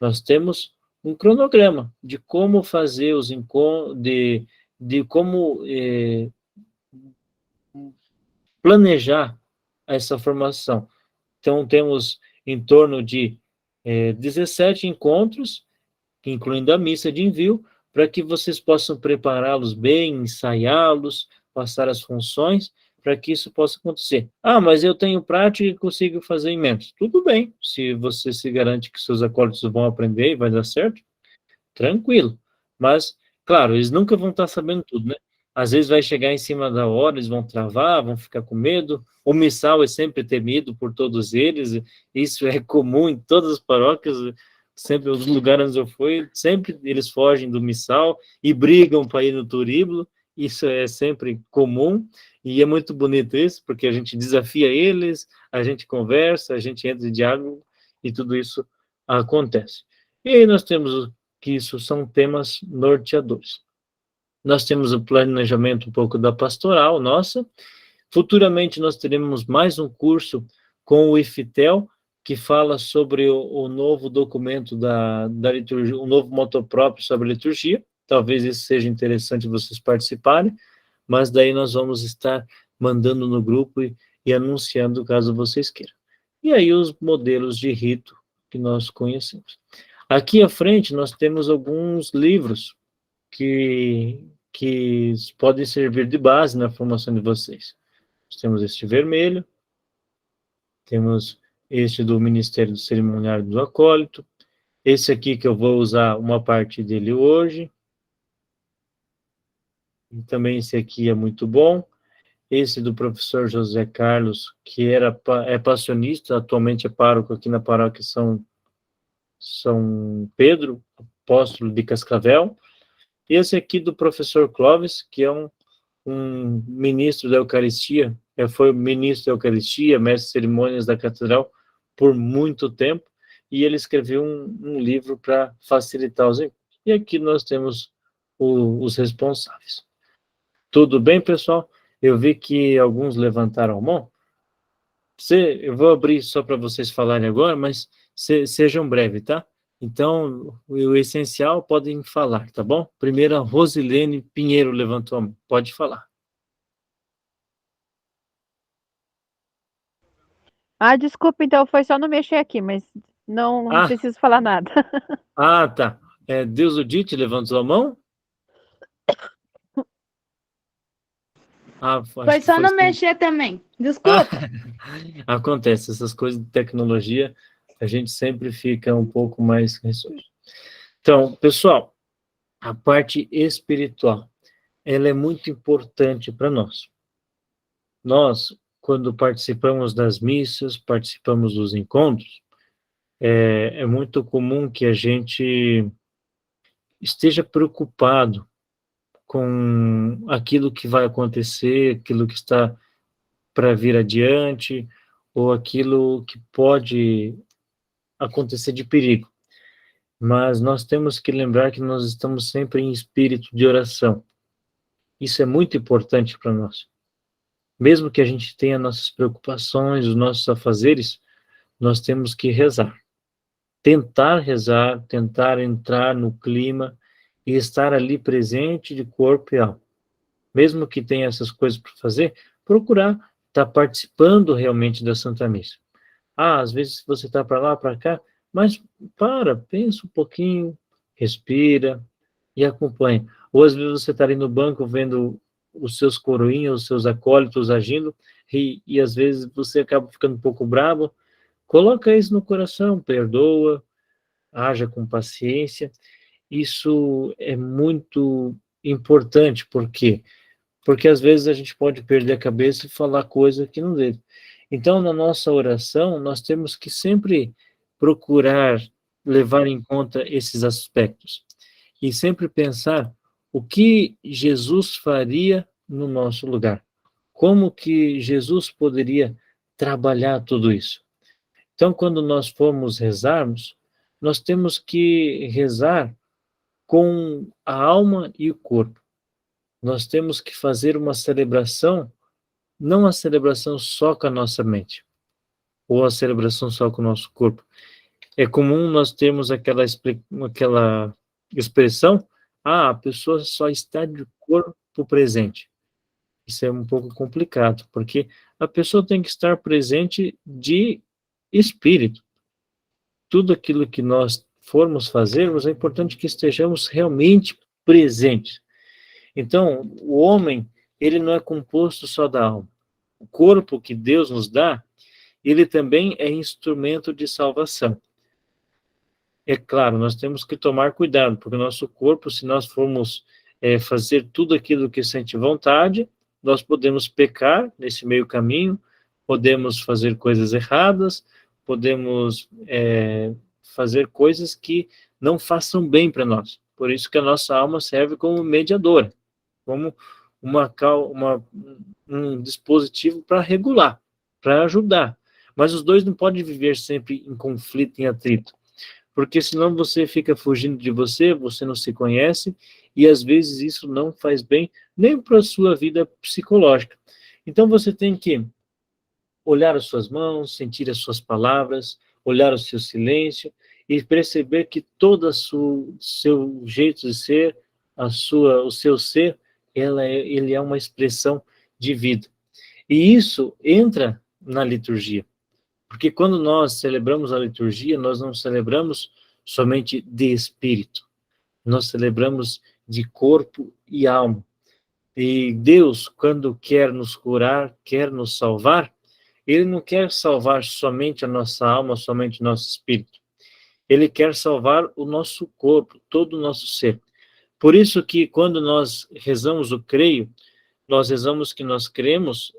Nós temos um cronograma de como fazer os encontros, de como planejar essa formação. Então, temos em torno de 17 encontros, incluindo a missa de envio, para que vocês possam prepará-los bem, ensaiá-los, passar as funções, para que isso possa acontecer. Mas eu tenho prática e consigo fazer em menos. Tudo bem, se você se garante que seus acólitos vão aprender e vai dar certo, tranquilo. Mas, claro, eles nunca vão estar sabendo tudo, né? Às vezes vai chegar em cima da hora, eles vão travar, vão ficar com medo. O missal é sempre temido por todos eles, isso é comum em todas as paróquias, sempre os lugares onde eu fui, sempre eles fogem do missal e brigam para ir no turíbulo, isso é sempre comum, e é muito bonito isso, porque a gente desafia eles, a gente conversa, a gente entra em diálogo, e tudo isso acontece. E aí nós temos que isso são temas norteadores. Nós temos o planejamento um pouco da pastoral nossa. Futuramente nós teremos mais um curso com o IFITEL, que fala sobre o novo documento da liturgia, um novo moto próprio sobre a liturgia. Talvez isso seja interessante vocês participarem, mas daí nós vamos estar mandando no grupo e anunciando caso vocês queiram. E aí os modelos de rito que nós conhecemos. Aqui à frente nós temos alguns livros que podem servir de base na formação de vocês. Nós temos este vermelho, temos este do Ministério do Cerimoniário do Acólito, esse aqui que eu vou usar uma parte dele hoje, e também esse aqui é muito bom, esse do professor José Carlos, que é passionista, atualmente é pároco aqui na paróquia São Pedro, apóstolo de Cascavel. E esse aqui do professor Clóvis, que é um ministro da Eucaristia, foi ministro da Eucaristia, mestre de cerimônias da catedral por muito tempo, e ele escreveu um livro para facilitar os encontros. E aqui nós temos os responsáveis. Tudo bem, pessoal? Eu vi que alguns levantaram a mão. Eu vou abrir só para vocês falarem agora, mas sejam breves, tá? Então, o essencial podem falar, tá bom? Primeiro, a Rosilene Pinheiro levantou a mão. Pode falar. Ah, desculpa, então foi só não mexer aqui, mas não Ah, preciso falar nada. tá. Deus o Dite levantou a mão? Acho Foi que só foi não sim. mexer também. Ah, Desculpa. acontece, essas coisas de tecnologia, a gente sempre fica um pouco mais receoso. Então, pessoal, a parte espiritual, ela é muito importante para nós. Nós, quando participamos das missas, participamos dos encontros, é muito comum que a gente esteja preocupado com aquilo que vai acontecer, aquilo que está para vir adiante, ou aquilo que pode acontecer de perigo. Mas nós temos que lembrar que nós estamos sempre em espírito de oração. Isso é muito importante para nós. Mesmo que a gente tenha nossas preocupações, os nossos afazeres, nós temos que rezar, tentar entrar no clima e estar ali presente de corpo e alma. Mesmo que tenha essas coisas para fazer, procurar estar participando realmente da Santa Missa. Às vezes você está para lá, para cá, mas pensa um pouquinho, respira e acompanha. Ou às vezes você está ali no banco vendo os seus coroinhas, os seus acólitos agindo, e às vezes você acaba ficando um pouco bravo. Coloca isso no coração, perdoa, haja com paciência. Isso é muito importante, por quê? Porque às vezes a gente pode perder a cabeça e falar coisa que não deve. Então, na nossa oração, nós temos que sempre procurar levar em conta esses aspectos e sempre pensar o que Jesus faria no nosso lugar. Como que Jesus poderia trabalhar tudo isso? Então, quando nós formos rezarmos, nós temos que rezar com a alma e o corpo. Nós temos que fazer uma celebração, não a celebração só com a nossa mente, ou a celebração só com o nosso corpo. É comum nós termos aquela expressão, a pessoa só está de corpo presente. Isso é um pouco complicado, porque a pessoa tem que estar presente de espírito. Tudo aquilo que nós formos fazermos, é importante que estejamos realmente presentes. Então, o homem, ele não é composto só da alma. O corpo que Deus nos dá, ele também é instrumento de salvação. É claro, nós temos que tomar cuidado, porque o nosso corpo, se nós formos fazer tudo aquilo que sente vontade, nós podemos pecar nesse meio caminho, podemos fazer coisas erradas, podemos fazer coisas que não façam bem para nós. Por isso que a nossa alma serve como mediadora, como um dispositivo para regular, para ajudar. Mas os dois não podem viver sempre em conflito, em atrito, porque senão você fica fugindo de você não se conhece, e às vezes isso não faz bem nem para a sua vida psicológica. Então você tem que olhar as suas mãos, sentir as suas palavras, olhar o seu silêncio e perceber que todo o seu jeito de ser, o seu ser, ele é uma expressão de vida. E isso entra na liturgia. Porque quando nós celebramos a liturgia, nós não celebramos somente de espírito. Nós celebramos de corpo e alma. E Deus, quando quer nos curar, quer nos salvar, Ele não quer salvar somente a nossa alma, somente o nosso espírito. Ele quer salvar o nosso corpo, todo o nosso ser. Por isso que quando nós rezamos o creio, nós rezamos que nós cremos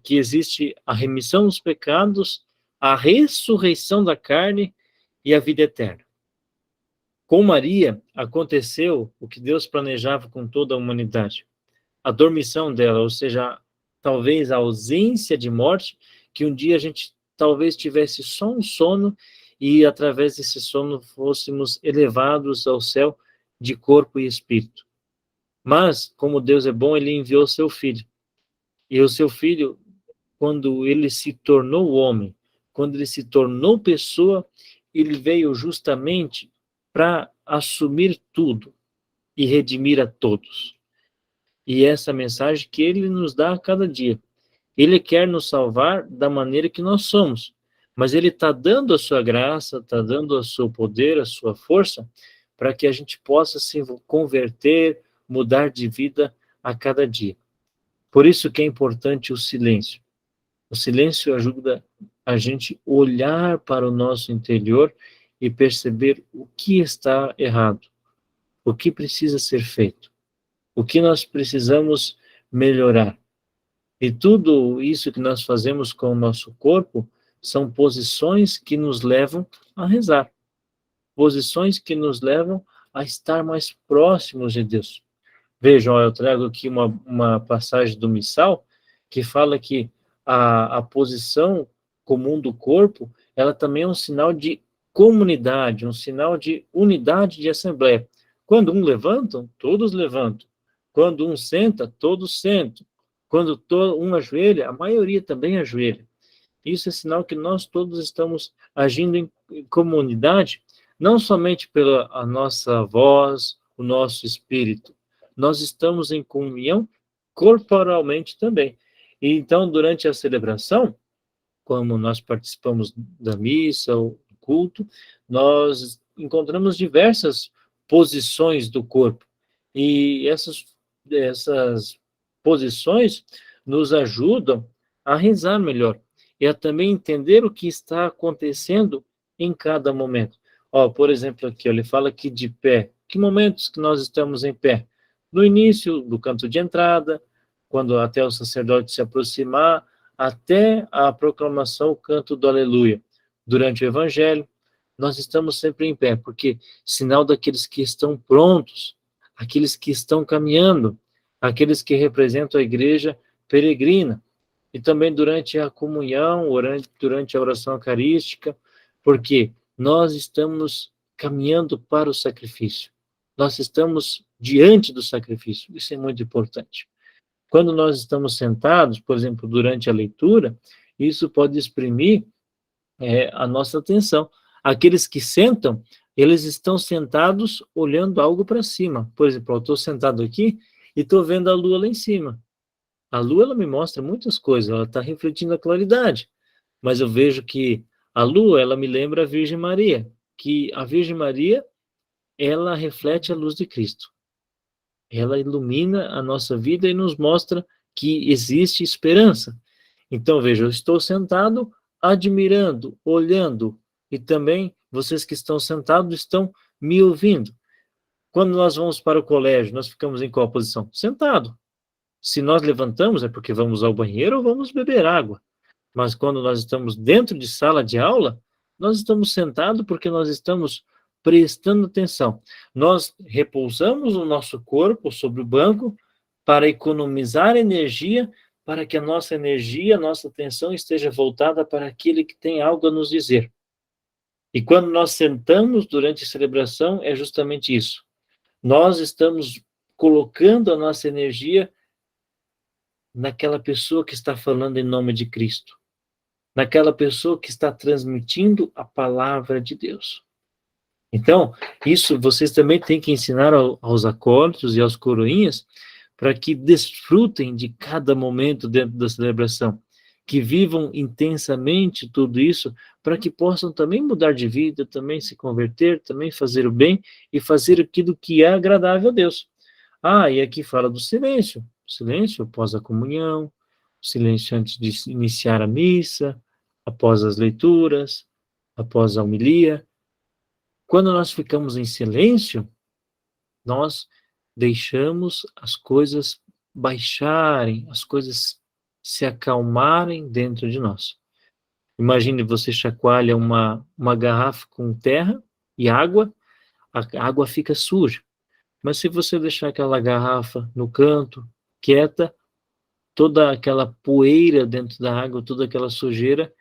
que existe a remissão dos pecados, a ressurreição da carne e a vida eterna. Com Maria, aconteceu o que Deus planejava com toda a humanidade. A dormição dela, ou seja, talvez a ausência de morte, que um dia a gente talvez tivesse só um sono e através desse sono fôssemos elevados ao céu de corpo e espírito. Mas, como Deus é bom, Ele enviou o seu Filho. E o seu Filho quando ele se tornou homem, quando ele se tornou pessoa, ele veio justamente para assumir tudo e redimir a todos. E essa mensagem que ele nos dá a cada dia. Ele quer nos salvar da maneira que nós somos, mas ele está dando a sua graça, está dando o seu poder, a sua força, para que a gente possa se converter, mudar de vida a cada dia. Por isso que é importante o silêncio. O silêncio ajuda a gente olhar para o nosso interior e perceber o que está errado, o que precisa ser feito, o que nós precisamos melhorar. E tudo isso que nós fazemos com o nosso corpo são posições que nos levam a rezar, posições que nos levam a estar mais próximos de Deus. Vejam, eu trago aqui uma passagem do Missal que fala que a posição comum do corpo, ela também é um sinal de comunidade, um sinal de unidade de assembleia. Quando um levanta, todos levantam. Quando um senta, todos sentam. Quando um ajoelha, a maioria também ajoelha. Isso é sinal que nós todos estamos agindo em comunidade, não somente pela a nossa voz, o nosso espírito. Nós estamos em comunhão corporalmente também. E então, durante a celebração, como nós participamos da missa, ou do culto, nós encontramos diversas posições do corpo. E essas posições nos ajudam a rezar melhor e a também entender o que está acontecendo em cada momento. Por exemplo, aqui ele fala que de pé. Que momentos que nós estamos em pé? No início do canto de entrada, quando até o sacerdote se aproximar, até a proclamação, o canto do Aleluia. Durante o Evangelho, nós estamos sempre em pé, porque sinal daqueles que estão prontos, aqueles que estão caminhando, aqueles que representam a igreja peregrina. E também durante a comunhão, durante a oração eucarística, porque nós estamos caminhando para o sacrifício. Nós estamos diante do sacrifício. Isso é muito importante. Quando nós estamos sentados, por exemplo, durante a leitura, isso pode exprimir a nossa atenção. Aqueles que sentam, eles estão sentados olhando algo para cima. Por exemplo, eu estou sentado aqui e estou vendo a lua lá em cima. A lua, ela me mostra muitas coisas, ela está refletindo a claridade. Mas eu vejo que a lua, ela me lembra a Virgem Maria, que a Virgem Maria, ela reflete a luz de Cristo. Ela ilumina a nossa vida e nos mostra que existe esperança. Então, veja, eu estou sentado, admirando, olhando, e também vocês que estão sentados estão me ouvindo. Quando nós vamos para o colégio, nós ficamos em qual posição? Sentado. Se nós levantamos, é porque vamos ao banheiro ou vamos beber água. Mas quando nós estamos dentro de sala de aula, nós estamos sentados porque nós estamos prestando atenção. Nós repousamos o nosso corpo sobre o banco para economizar energia, para que a nossa energia, a nossa atenção esteja voltada para aquele que tem algo a nos dizer. E quando nós sentamos durante a celebração, é justamente isso. Nós estamos colocando a nossa energia naquela pessoa que está falando em nome de Cristo, naquela pessoa que está transmitindo a palavra de Deus. Então, isso vocês também têm que ensinar aos acólitos e aos coroinhas para que desfrutem de cada momento dentro da celebração, que vivam intensamente tudo isso, para que possam também mudar de vida, também se converter, também fazer o bem e fazer aquilo que é agradável a Deus. E aqui fala do silêncio. Silêncio após a comunhão, silêncio antes de iniciar a missa, após as leituras, após a homilia. Quando nós ficamos em silêncio, nós deixamos as coisas baixarem, as coisas se acalmarem dentro de nós. Imagine você chacoalha uma garrafa com terra e água, a água fica suja. Mas se você deixar aquela garrafa no canto, quieta, toda aquela poeira dentro da água, toda aquela sujeira,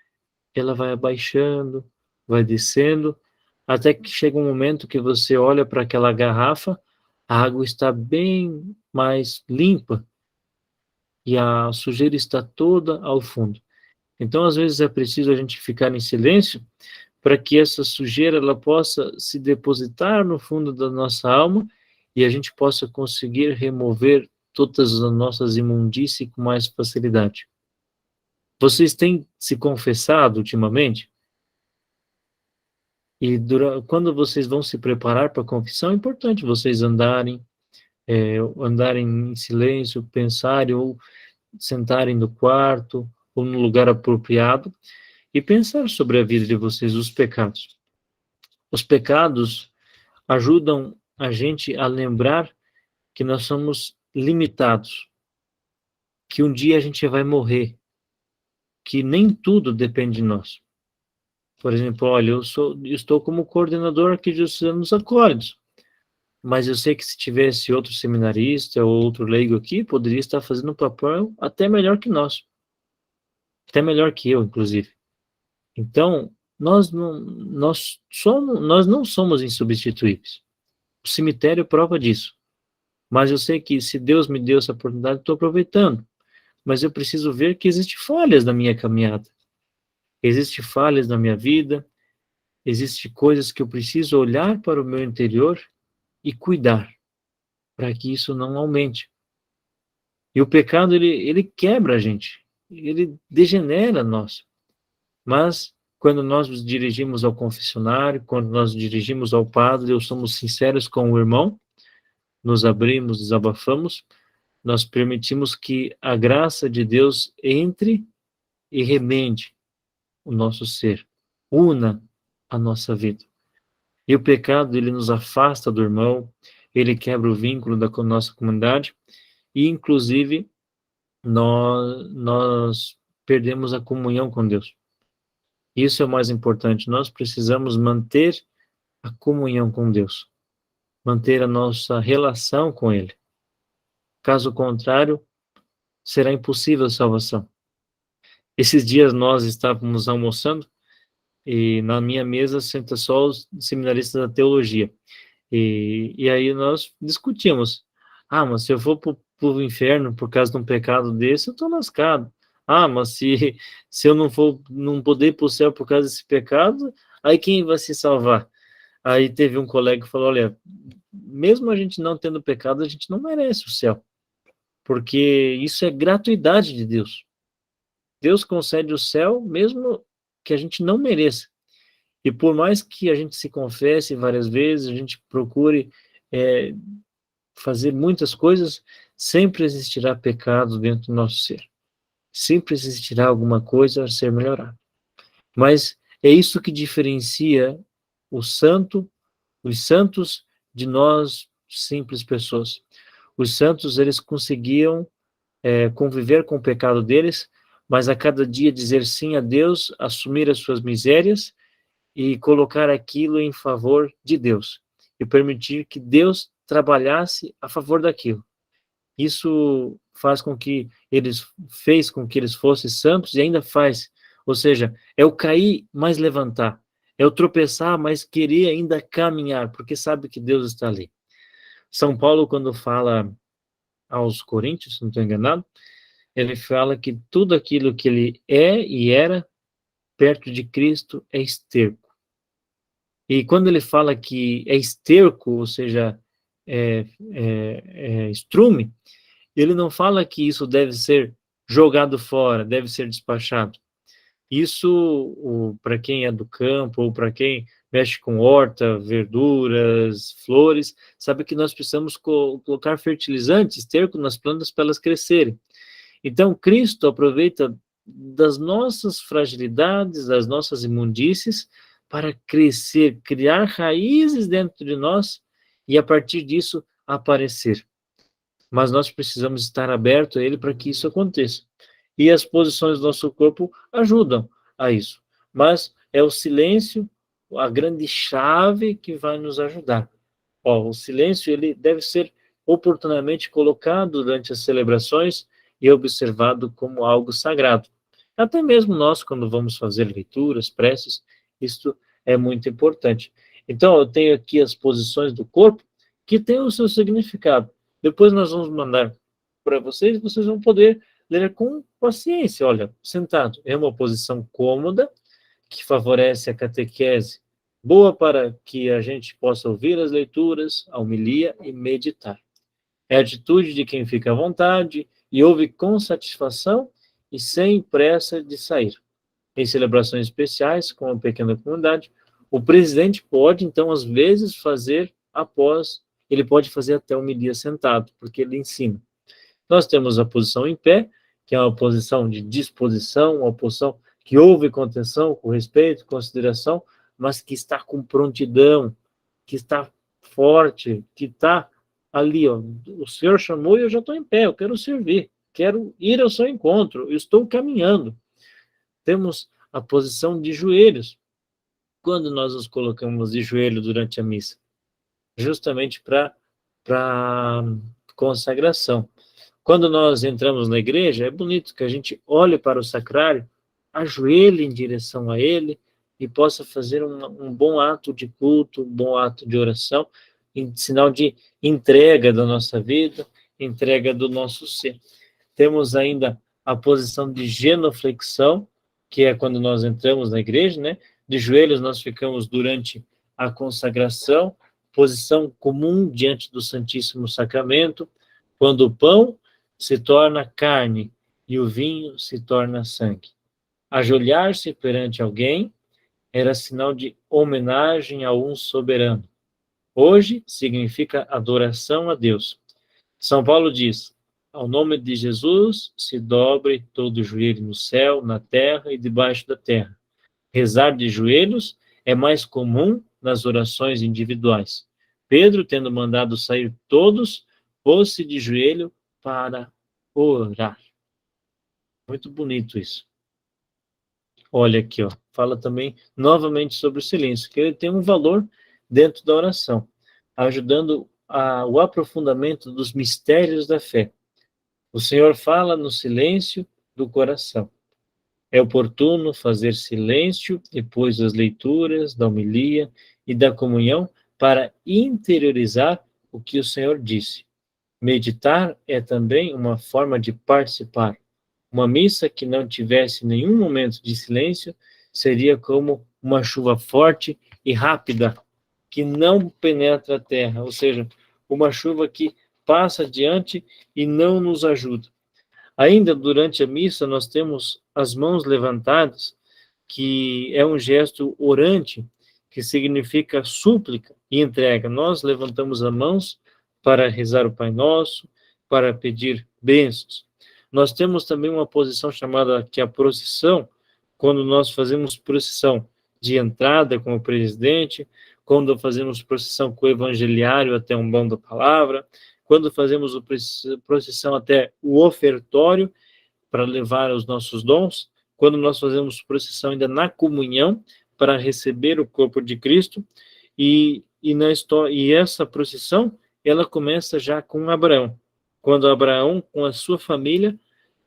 ela vai abaixando, vai descendo, até que chega um momento que você olha para aquela garrafa, a água está bem mais limpa e a sujeira está toda ao fundo. Então, às vezes, é preciso a gente ficar em silêncio para que essa sujeira ela possa se depositar no fundo da nossa alma e a gente possa conseguir remover todas as nossas imundícies com mais facilidade. Vocês têm se confessado ultimamente? E quando vocês vão se preparar para a confissão, é importante vocês andarem em silêncio, pensarem ou sentarem no quarto ou no lugar apropriado e pensar sobre a vida de vocês, os pecados. Os pecados ajudam a gente a lembrar que nós somos limitados, que um dia a gente vai morrer, que nem tudo depende de nós. Por exemplo, olha, eu estou como coordenador aqui de Oceanos Acordes, mas eu sei que se tivesse outro seminarista ou outro leigo aqui, poderia estar fazendo um papel até melhor que nós, até melhor que eu, inclusive. Então, nós não somos insubstituíveis. O cemitério prova disso. Mas eu sei que se Deus me deu essa oportunidade, estou aproveitando. Mas eu preciso ver que existem falhas na minha caminhada. Existem falhas na minha vida. Existem coisas que eu preciso olhar para o meu interior e cuidar, para que isso não aumente. E o pecado, ele quebra a gente. Ele degenera nós. Mas, quando nós nos dirigimos ao confessionário, quando nós nos dirigimos ao padre, ou somos sinceros com o irmão, nos abrimos, desabafamos, nós permitimos que a graça de Deus entre e remende o nosso ser, una a nossa vida. E o pecado, ele nos afasta do irmão, ele quebra o vínculo da nossa comunidade, e inclusive nós perdemos a comunhão com Deus. Isso é o mais importante, nós precisamos manter a comunhão com Deus, manter a nossa relação com Ele. Caso contrário, será impossível a salvação. Esses dias nós estávamos almoçando e na minha mesa senta só os seminaristas da teologia. E aí nós discutimos. Mas se eu for para o inferno por causa de um pecado desse, eu estou lascado. Mas se eu não poder ir para o céu por causa desse pecado, aí quem vai se salvar? Aí teve um colega que falou, olha, mesmo a gente não tendo pecado, a gente não merece o céu. Porque isso é gratuidade de Deus. Deus concede o céu mesmo que a gente não mereça. E por mais que a gente se confesse várias vezes, a gente procure fazer muitas coisas, sempre existirá pecado dentro do nosso ser. Sempre existirá alguma coisa a ser melhorada. Mas é isso que diferencia os santos de nós, simples pessoas. Os santos, eles conseguiam conviver com o pecado deles, mas a cada dia dizer sim a Deus, assumir as suas misérias e colocar aquilo em favor de Deus e permitir que Deus trabalhasse a favor daquilo. Isso fez com que eles fossem santos e ainda faz. Ou seja, é o cair, mas levantar. É o tropeçar, mas querer ainda caminhar, porque sabe que Deus está ali. São Paulo, quando fala aos Coríntios, se não estou enganado, ele fala que tudo aquilo que ele é e era, perto de Cristo, é esterco. E quando ele fala que é esterco, ou seja, estrume, ele não fala que isso deve ser jogado fora, deve ser despachado. Isso, para quem é do campo, ou para quem mexe com horta, verduras, flores, sabe que nós precisamos colocar fertilizantes, esterco nas plantas para elas crescerem. Então, Cristo aproveita das nossas fragilidades, das nossas imundícies, para crescer, criar raízes dentro de nós e, a partir disso, aparecer. Mas nós precisamos estar abertos a Ele para que isso aconteça. E as posições do nosso corpo ajudam a isso. Mas é o silêncio, a grande chave que vai nos ajudar. O silêncio, ele deve ser oportunamente colocado durante as celebrações e observado como algo sagrado. Até mesmo nós, quando vamos fazer leituras, preces, isto é muito importante. Então, eu tenho aqui as posições do corpo que têm o seu significado. Depois nós vamos mandar para vocês vão poder ler com paciência. Olha, sentado é uma posição cômoda, que favorece a catequese, boa para que a gente possa ouvir as leituras, a homilia e meditar. É a atitude de quem fica à vontade e ouve com satisfação e sem pressa de sair. Em celebrações especiais, com uma pequena comunidade, o presidente pode, então, às vezes, ele pode fazer até homilia sentado, porque ele ensina. Nós temos a posição em pé, que é uma posição de disposição, uma posição que ouve com atenção, com respeito, consideração, mas que está com prontidão, que está forte, que está ali, ó, o Senhor chamou e eu já estou em pé, eu quero servir, quero ir ao seu encontro, eu estou caminhando. Temos a posição de joelhos. Quando nós nos colocamos de joelho durante a missa? Justamente para consagração. Quando nós entramos na igreja, é bonito que a gente olhe para o sacrário, ajoelhe em direção a ele e possa fazer um bom ato de culto, um bom ato de oração, em sinal de entrega da nossa vida, entrega do nosso ser. Temos ainda a posição de genuflexão, que é quando nós entramos na igreja, né? De joelhos nós ficamos durante a consagração, posição comum diante do Santíssimo Sacramento, quando o pão se torna carne e o vinho se torna sangue. Ajoelhar-se perante alguém era sinal de homenagem a um soberano. Hoje significa adoração a Deus. São Paulo diz: ao nome de Jesus se dobre todo o joelho no céu, na terra e debaixo da terra. Rezar de joelhos é mais comum nas orações individuais. Pedro, tendo mandado sair todos, pôs-se de joelho para orar. Muito bonito isso. Olha aqui, ó, fala também novamente sobre o silêncio, que ele tem um valor dentro da oração, ajudando o aprofundamento dos mistérios da fé. O Senhor fala no silêncio do coração. É oportuno fazer silêncio depois das leituras, da homilia e da comunhão para interiorizar o que o Senhor disse. Meditar é também uma forma de participar. Uma missa que não tivesse nenhum momento de silêncio seria como uma chuva forte e rápida que não penetra a terra, ou seja, uma chuva que passa adiante e não nos ajuda. Ainda durante a missa, nós temos as mãos levantadas, que é um gesto orante, que significa súplica e entrega. Nós levantamos as mãos para rezar o Pai Nosso, para pedir bênçãos. Nós temos também uma posição chamada que é a procissão, quando nós fazemos procissão de entrada com o presidente, quando fazemos procissão com o evangeliário até um bom da palavra, quando fazemos a procissão até o ofertório para levar os nossos dons, quando nós fazemos procissão ainda na comunhão para receber o corpo de Cristo, e essa procissão, ela começa já com Abraão, quando Abraão, com a sua família,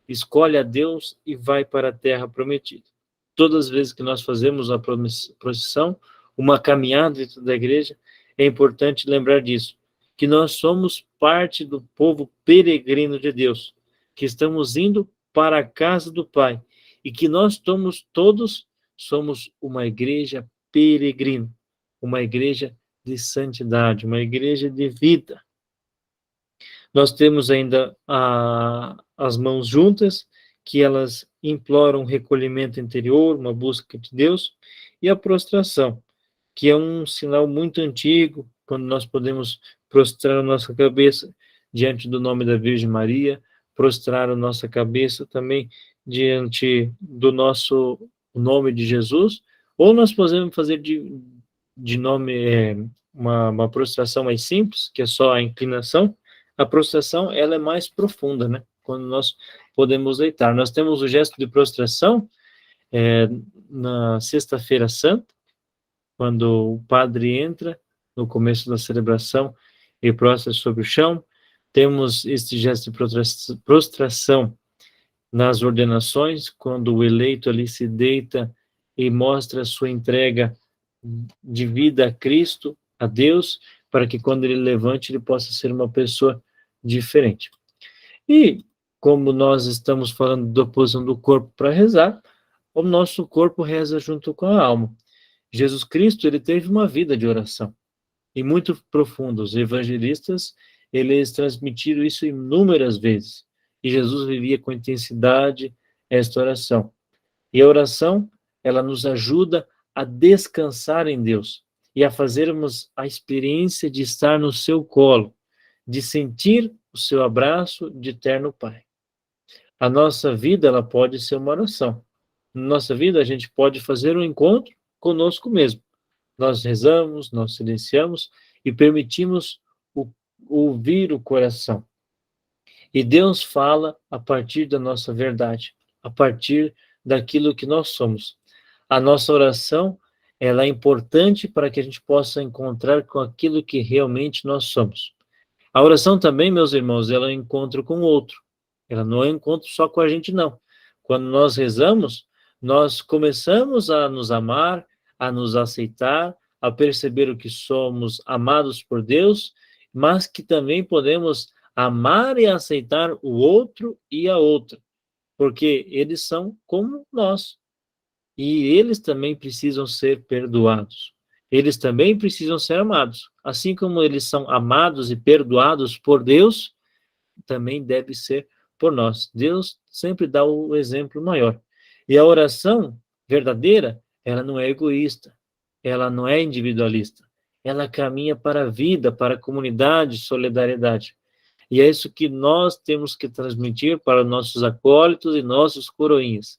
escolhe a Deus e vai para a terra prometida. Todas as vezes que nós fazemos a procissão, uma caminhada dentro da igreja, é importante lembrar disso, que nós somos parte do povo peregrino de Deus, que estamos indo para a casa do Pai, e que nós todos somos uma igreja peregrina, uma igreja de santidade, uma igreja de vida. Nós temos ainda as mãos juntas, que elas imploram um recolhimento interior, uma busca de Deus, e a prostração, que é um sinal muito antigo, quando nós podemos prostrar a nossa cabeça diante do nome da Virgem Maria, prostrar a nossa cabeça também diante do nosso nome de Jesus, ou nós podemos fazer de nome uma prostração mais simples, que é só a inclinação. A prostração, ela é mais profunda, né? Quando nós podemos deitar. Nós temos o gesto de prostração na Sexta-feira Santa, quando o padre entra no começo da celebração e prostra sobre o chão. Temos este gesto de prostração nas ordenações, quando o eleito ali se deita e mostra a sua entrega de vida a Cristo, a Deus, para que quando ele levante, ele possa ser uma pessoa diferente. E como nós estamos falando da posição do corpo para rezar, o nosso corpo reza junto com a alma. Jesus Cristo, ele teve uma vida de oração, e muito profunda. Os evangelistas, eles transmitiram isso inúmeras vezes, e Jesus vivia com intensidade esta oração. E a oração, ela nos ajuda a descansar em Deus, e a fazermos a experiência de estar no seu colo, de sentir o seu abraço de eterno Pai. A nossa vida, ela pode ser uma oração. Na nossa vida, a gente pode fazer um encontro conosco mesmo. Nós rezamos, nós silenciamos e permitimos ouvir o coração. E Deus fala a partir da nossa verdade, a partir daquilo que nós somos. A nossa oração, ela é importante para que a gente possa encontrar com aquilo que realmente nós somos. A oração também, meus irmãos, ela é um encontro com o outro. Ela não é um encontro só com a gente, não. Quando nós rezamos, nós começamos a nos amar, a nos aceitar, a perceber o que somos amados por Deus, mas que também podemos amar e aceitar o outro e a outra, porque eles são como nós. E eles também precisam ser perdoados. Eles também precisam ser amados. Assim como eles são amados e perdoados por Deus, também deve ser por nós. Deus sempre dá o exemplo maior. E a oração verdadeira, ela não é egoísta, ela não é individualista, ela caminha para a vida, para a comunidade, solidariedade. E é isso que nós temos que transmitir para nossos acólitos e nossos coroinhas.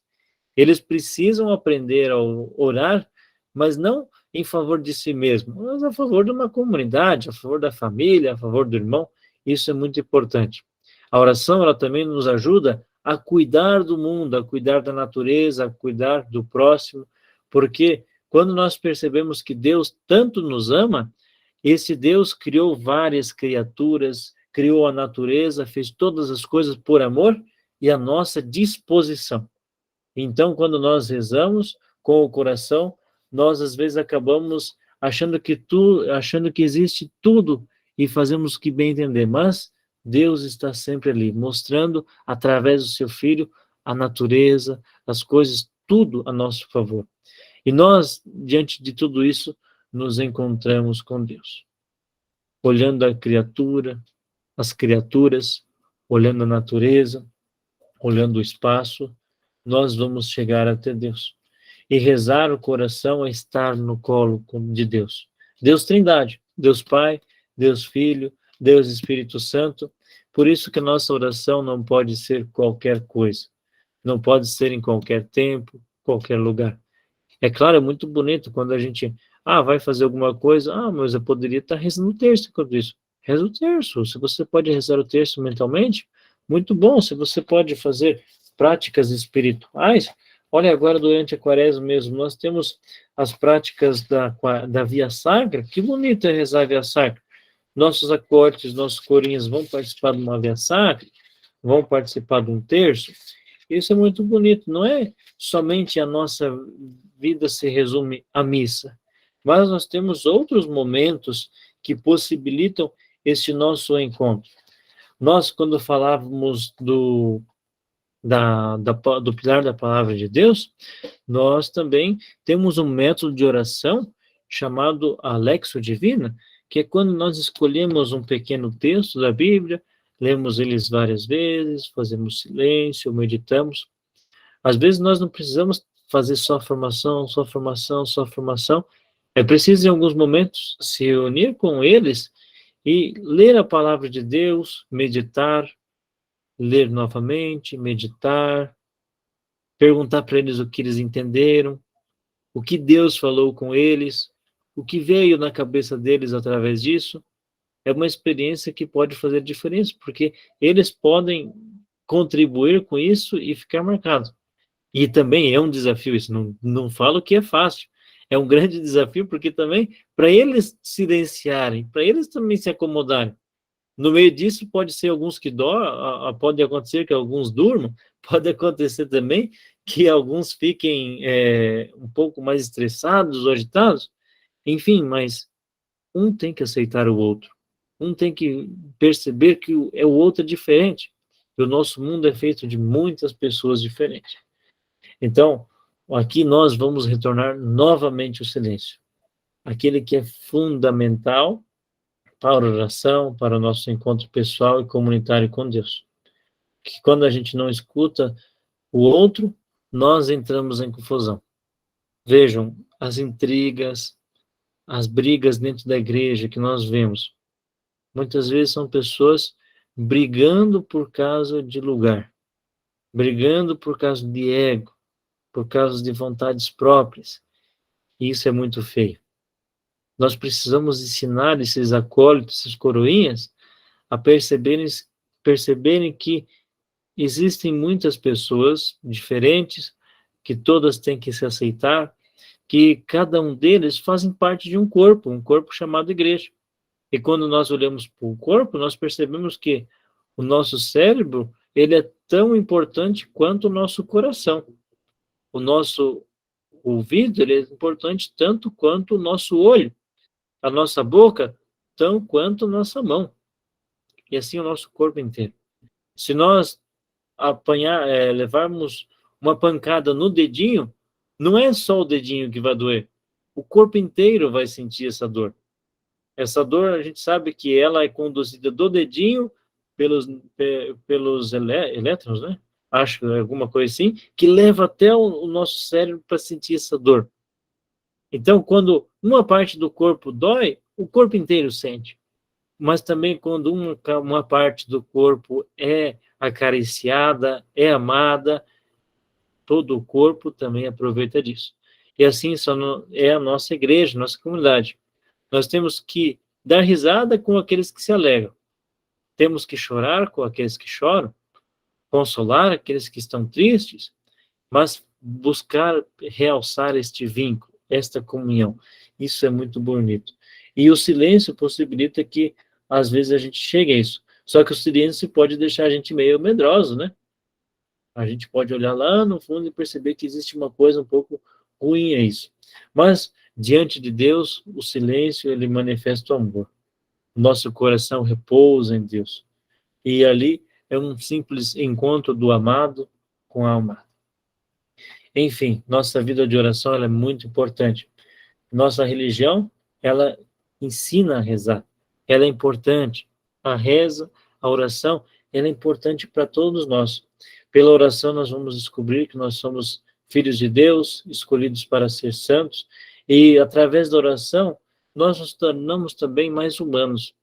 Eles precisam aprender a orar, mas não em favor de si mesmo, mas a favor de uma comunidade, a favor da família, a favor do irmão. Isso é muito importante. A oração, ela também nos ajuda a cuidar do mundo, a cuidar da natureza, a cuidar do próximo, porque quando nós percebemos que Deus tanto nos ama, esse Deus criou várias criaturas, criou a natureza, fez todas as coisas por amor e à nossa disposição. Então, quando nós rezamos com o coração, nós às vezes acabamos achando que existe tudo e fazemos o que bem entender, mas Deus está sempre ali, mostrando através do seu Filho a natureza, as coisas, tudo a nosso favor. E nós, diante de tudo isso, nos encontramos com Deus. Olhando a criatura, as criaturas, olhando a natureza, olhando o espaço, nós vamos chegar até Deus. E rezar o coração é estar no colo de Deus. Deus Trindade, Deus Pai, Deus Filho, Deus Espírito Santo. Por isso que a nossa oração não pode ser qualquer coisa. Não pode ser em qualquer tempo, qualquer lugar. É claro, é muito bonito quando a gente, vai fazer alguma coisa, mas eu poderia estar rezando o terço enquanto isso. Reza o terço. Se você pode rezar o terço mentalmente, muito bom. Se você pode fazer práticas espirituais, olha, agora durante a quaresma mesmo, nós temos as práticas da Via Sacra. Que bonito é rezar a Via Sacra. Nossos acortes, nossos corinhas vão participar de uma Via Sacra, vão participar de um terço. Isso é muito bonito. Não é somente a nossa vida se resume à missa, mas nós temos outros momentos que possibilitam esse nosso encontro. Nós, quando falávamos do pilar da palavra de Deus, nós também temos um método de oração chamado Alexo Divina, que é quando nós escolhemos um pequeno texto da Bíblia, lemos eles várias vezes, fazemos silêncio, meditamos. Às vezes nós não precisamos fazer só formação. É preciso, em alguns momentos, se reunir com eles e ler a palavra de Deus, meditar, ler novamente, meditar, perguntar para eles o que eles entenderam, o que Deus falou com eles, o que veio na cabeça deles através disso. É uma experiência que pode fazer diferença, porque eles podem contribuir com isso e ficar marcado. E também é um desafio isso, não falo que é fácil, é um grande desafio, porque também, para eles silenciarem, para eles também se acomodarem, no meio disso pode ser alguns que pode acontecer que alguns durmam, pode acontecer também que alguns fiquem um pouco mais estressados ou agitados, enfim, mas um tem que aceitar o outro, um tem que perceber que o outro é diferente, E o nosso mundo é feito de muitas pessoas diferentes. Então, aqui nós vamos retornar novamente o silêncio. Aquele que é fundamental para a oração, para o nosso encontro pessoal e comunitário com Deus. Que quando a gente não escuta o outro, nós entramos em confusão. Vejam, as intrigas, as brigas dentro da igreja que nós vemos, muitas vezes são pessoas brigando por causa de lugar, brigando por causa de ego, por causa de vontades próprias. E isso é muito feio. Nós precisamos ensinar esses acólitos, esses coroinhas, a perceberem que existem muitas pessoas diferentes, que todas têm que se aceitar, que cada um deles fazem parte de um corpo chamado igreja. E quando nós olhamos para o corpo, nós percebemos que o nosso cérebro, ele é tão importante quanto o nosso coração. O nosso ouvido, ele é importante tanto quanto o nosso olho. A nossa boca, tão quanto a nossa mão. E assim o nosso corpo inteiro. Se nós levarmos uma pancada no dedinho, não é só o dedinho que vai doer. O corpo inteiro vai sentir essa dor. Essa dor, a gente sabe que ela é conduzida do dedinho pelos elétrons, né? Acho que é alguma coisa assim, que leva até o nosso cérebro para sentir essa dor. Então, quando uma parte do corpo dói, o corpo inteiro sente. Mas também quando uma parte do corpo é acariciada, é amada, todo o corpo também aproveita disso. E assim é a nossa igreja, nossa comunidade. Nós temos que dar risada com aqueles que se alegram. Temos que chorar com aqueles que choram, consolar aqueles que estão tristes, mas buscar realçar este vínculo, esta comunhão. Isso é muito bonito. E o silêncio possibilita que, às vezes, a gente chegue a isso. Só que o silêncio pode deixar a gente meio medroso, né? A gente pode olhar lá no fundo e perceber que existe uma coisa um pouco ruim a isso. Mas, diante de Deus, o silêncio, ele manifesta o amor. O nosso coração repousa em Deus. E ali é um simples encontro do amado com a amada. Enfim, nossa vida de oração ela é muito importante. Nossa religião, ela ensina a rezar. Ela é importante. A reza, a oração, ela é importante para todos nós. Pela oração nós vamos descobrir que nós somos filhos de Deus, escolhidos para ser santos, e através da oração nós nos tornamos também mais humanos.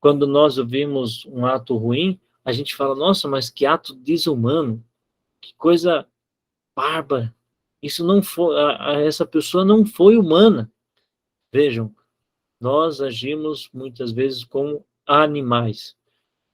Quando nós ouvimos um ato ruim, a gente fala, nossa, mas que ato desumano, que coisa bárbara. Isso não foi, essa pessoa não foi humana. Vejam, nós agimos muitas vezes como animais.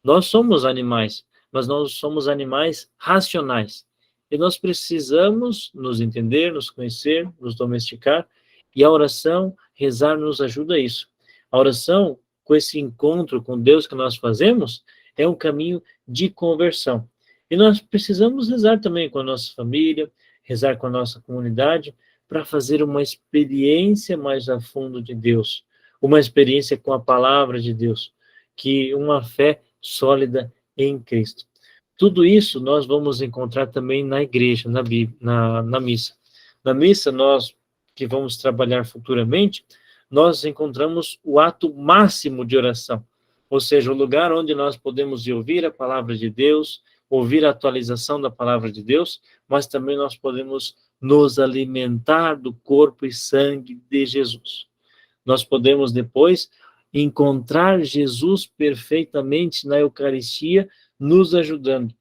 Nós somos animais, mas nós somos animais racionais. E nós precisamos nos entender, nos conhecer, nos domesticar, e a oração, rezar, nos ajuda a isso. A oração, com esse encontro com Deus que nós fazemos, é um caminho de conversão. E nós precisamos rezar também com a nossa família, rezar com a nossa comunidade, para fazer uma experiência mais a fundo de Deus, uma experiência com a palavra de Deus, que uma fé sólida em Cristo. Tudo isso nós vamos encontrar também na igreja, na missa. Na missa, nós que vamos trabalhar futuramente, nós encontramos o ato máximo de oração, ou seja, o lugar onde nós podemos ouvir a palavra de Deus, ouvir a atualização da palavra de Deus, mas também nós podemos nos alimentar do corpo e sangue de Jesus. Nós podemos depois encontrar Jesus perfeitamente na Eucaristia, nos ajudando.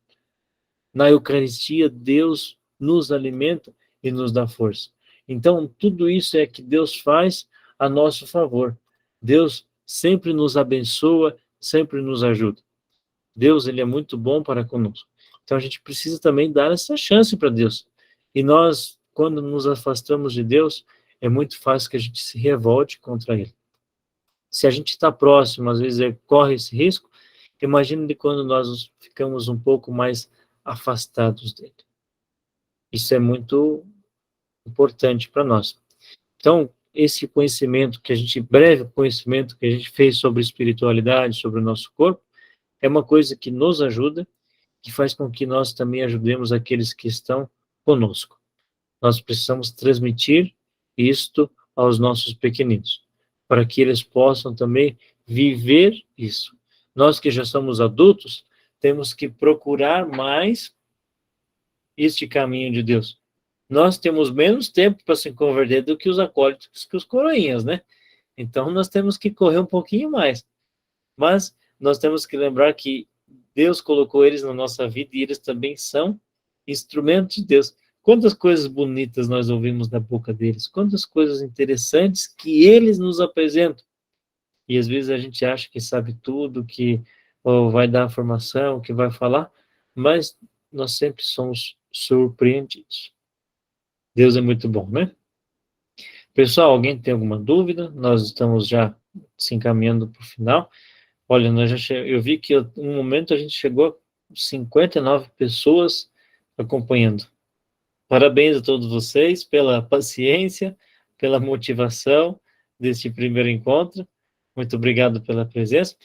Na Eucaristia, Deus nos alimenta e nos dá força. Então, tudo isso é que Deus faz a nosso favor. Deus sempre nos abençoa, sempre nos ajuda. Deus, ele é muito bom para conosco. Então, a gente precisa também dar essa chance para Deus. E nós, quando nos afastamos de Deus, é muito fácil que a gente se revolte contra Ele. Se a gente está próximo, às vezes corre esse risco, imagine de quando nós ficamos um pouco mais afastados dele. Isso é muito importante para nós. Então, esse conhecimento breve conhecimento que a gente fez sobre espiritualidade, sobre o nosso corpo, é uma coisa que nos ajuda que faz com que nós também ajudemos aqueles que estão conosco. Nós precisamos transmitir isto aos nossos pequeninos, para que eles possam também viver isso. Nós que já somos adultos, temos que procurar mais este caminho de Deus. Nós temos menos tempo para se converter do que os acólitos, que os coroinhas, né? Então, nós temos que correr um pouquinho mais. Mas nós temos que lembrar que Deus colocou eles na nossa vida e eles também são instrumentos de Deus. Quantas coisas bonitas nós ouvimos da boca deles, quantas coisas interessantes que eles nos apresentam. E às vezes a gente acha que sabe tudo, que vai dar a formação, que vai falar, mas nós sempre somos surpreendidos. Deus é muito bom, né? Pessoal, alguém tem alguma dúvida? Nós estamos já se encaminhando para o final. Olha, eu vi que um momento a gente chegou a 59 pessoas acompanhando. Parabéns a todos vocês pela paciência, pela motivação deste primeiro encontro. Muito obrigado pela presença.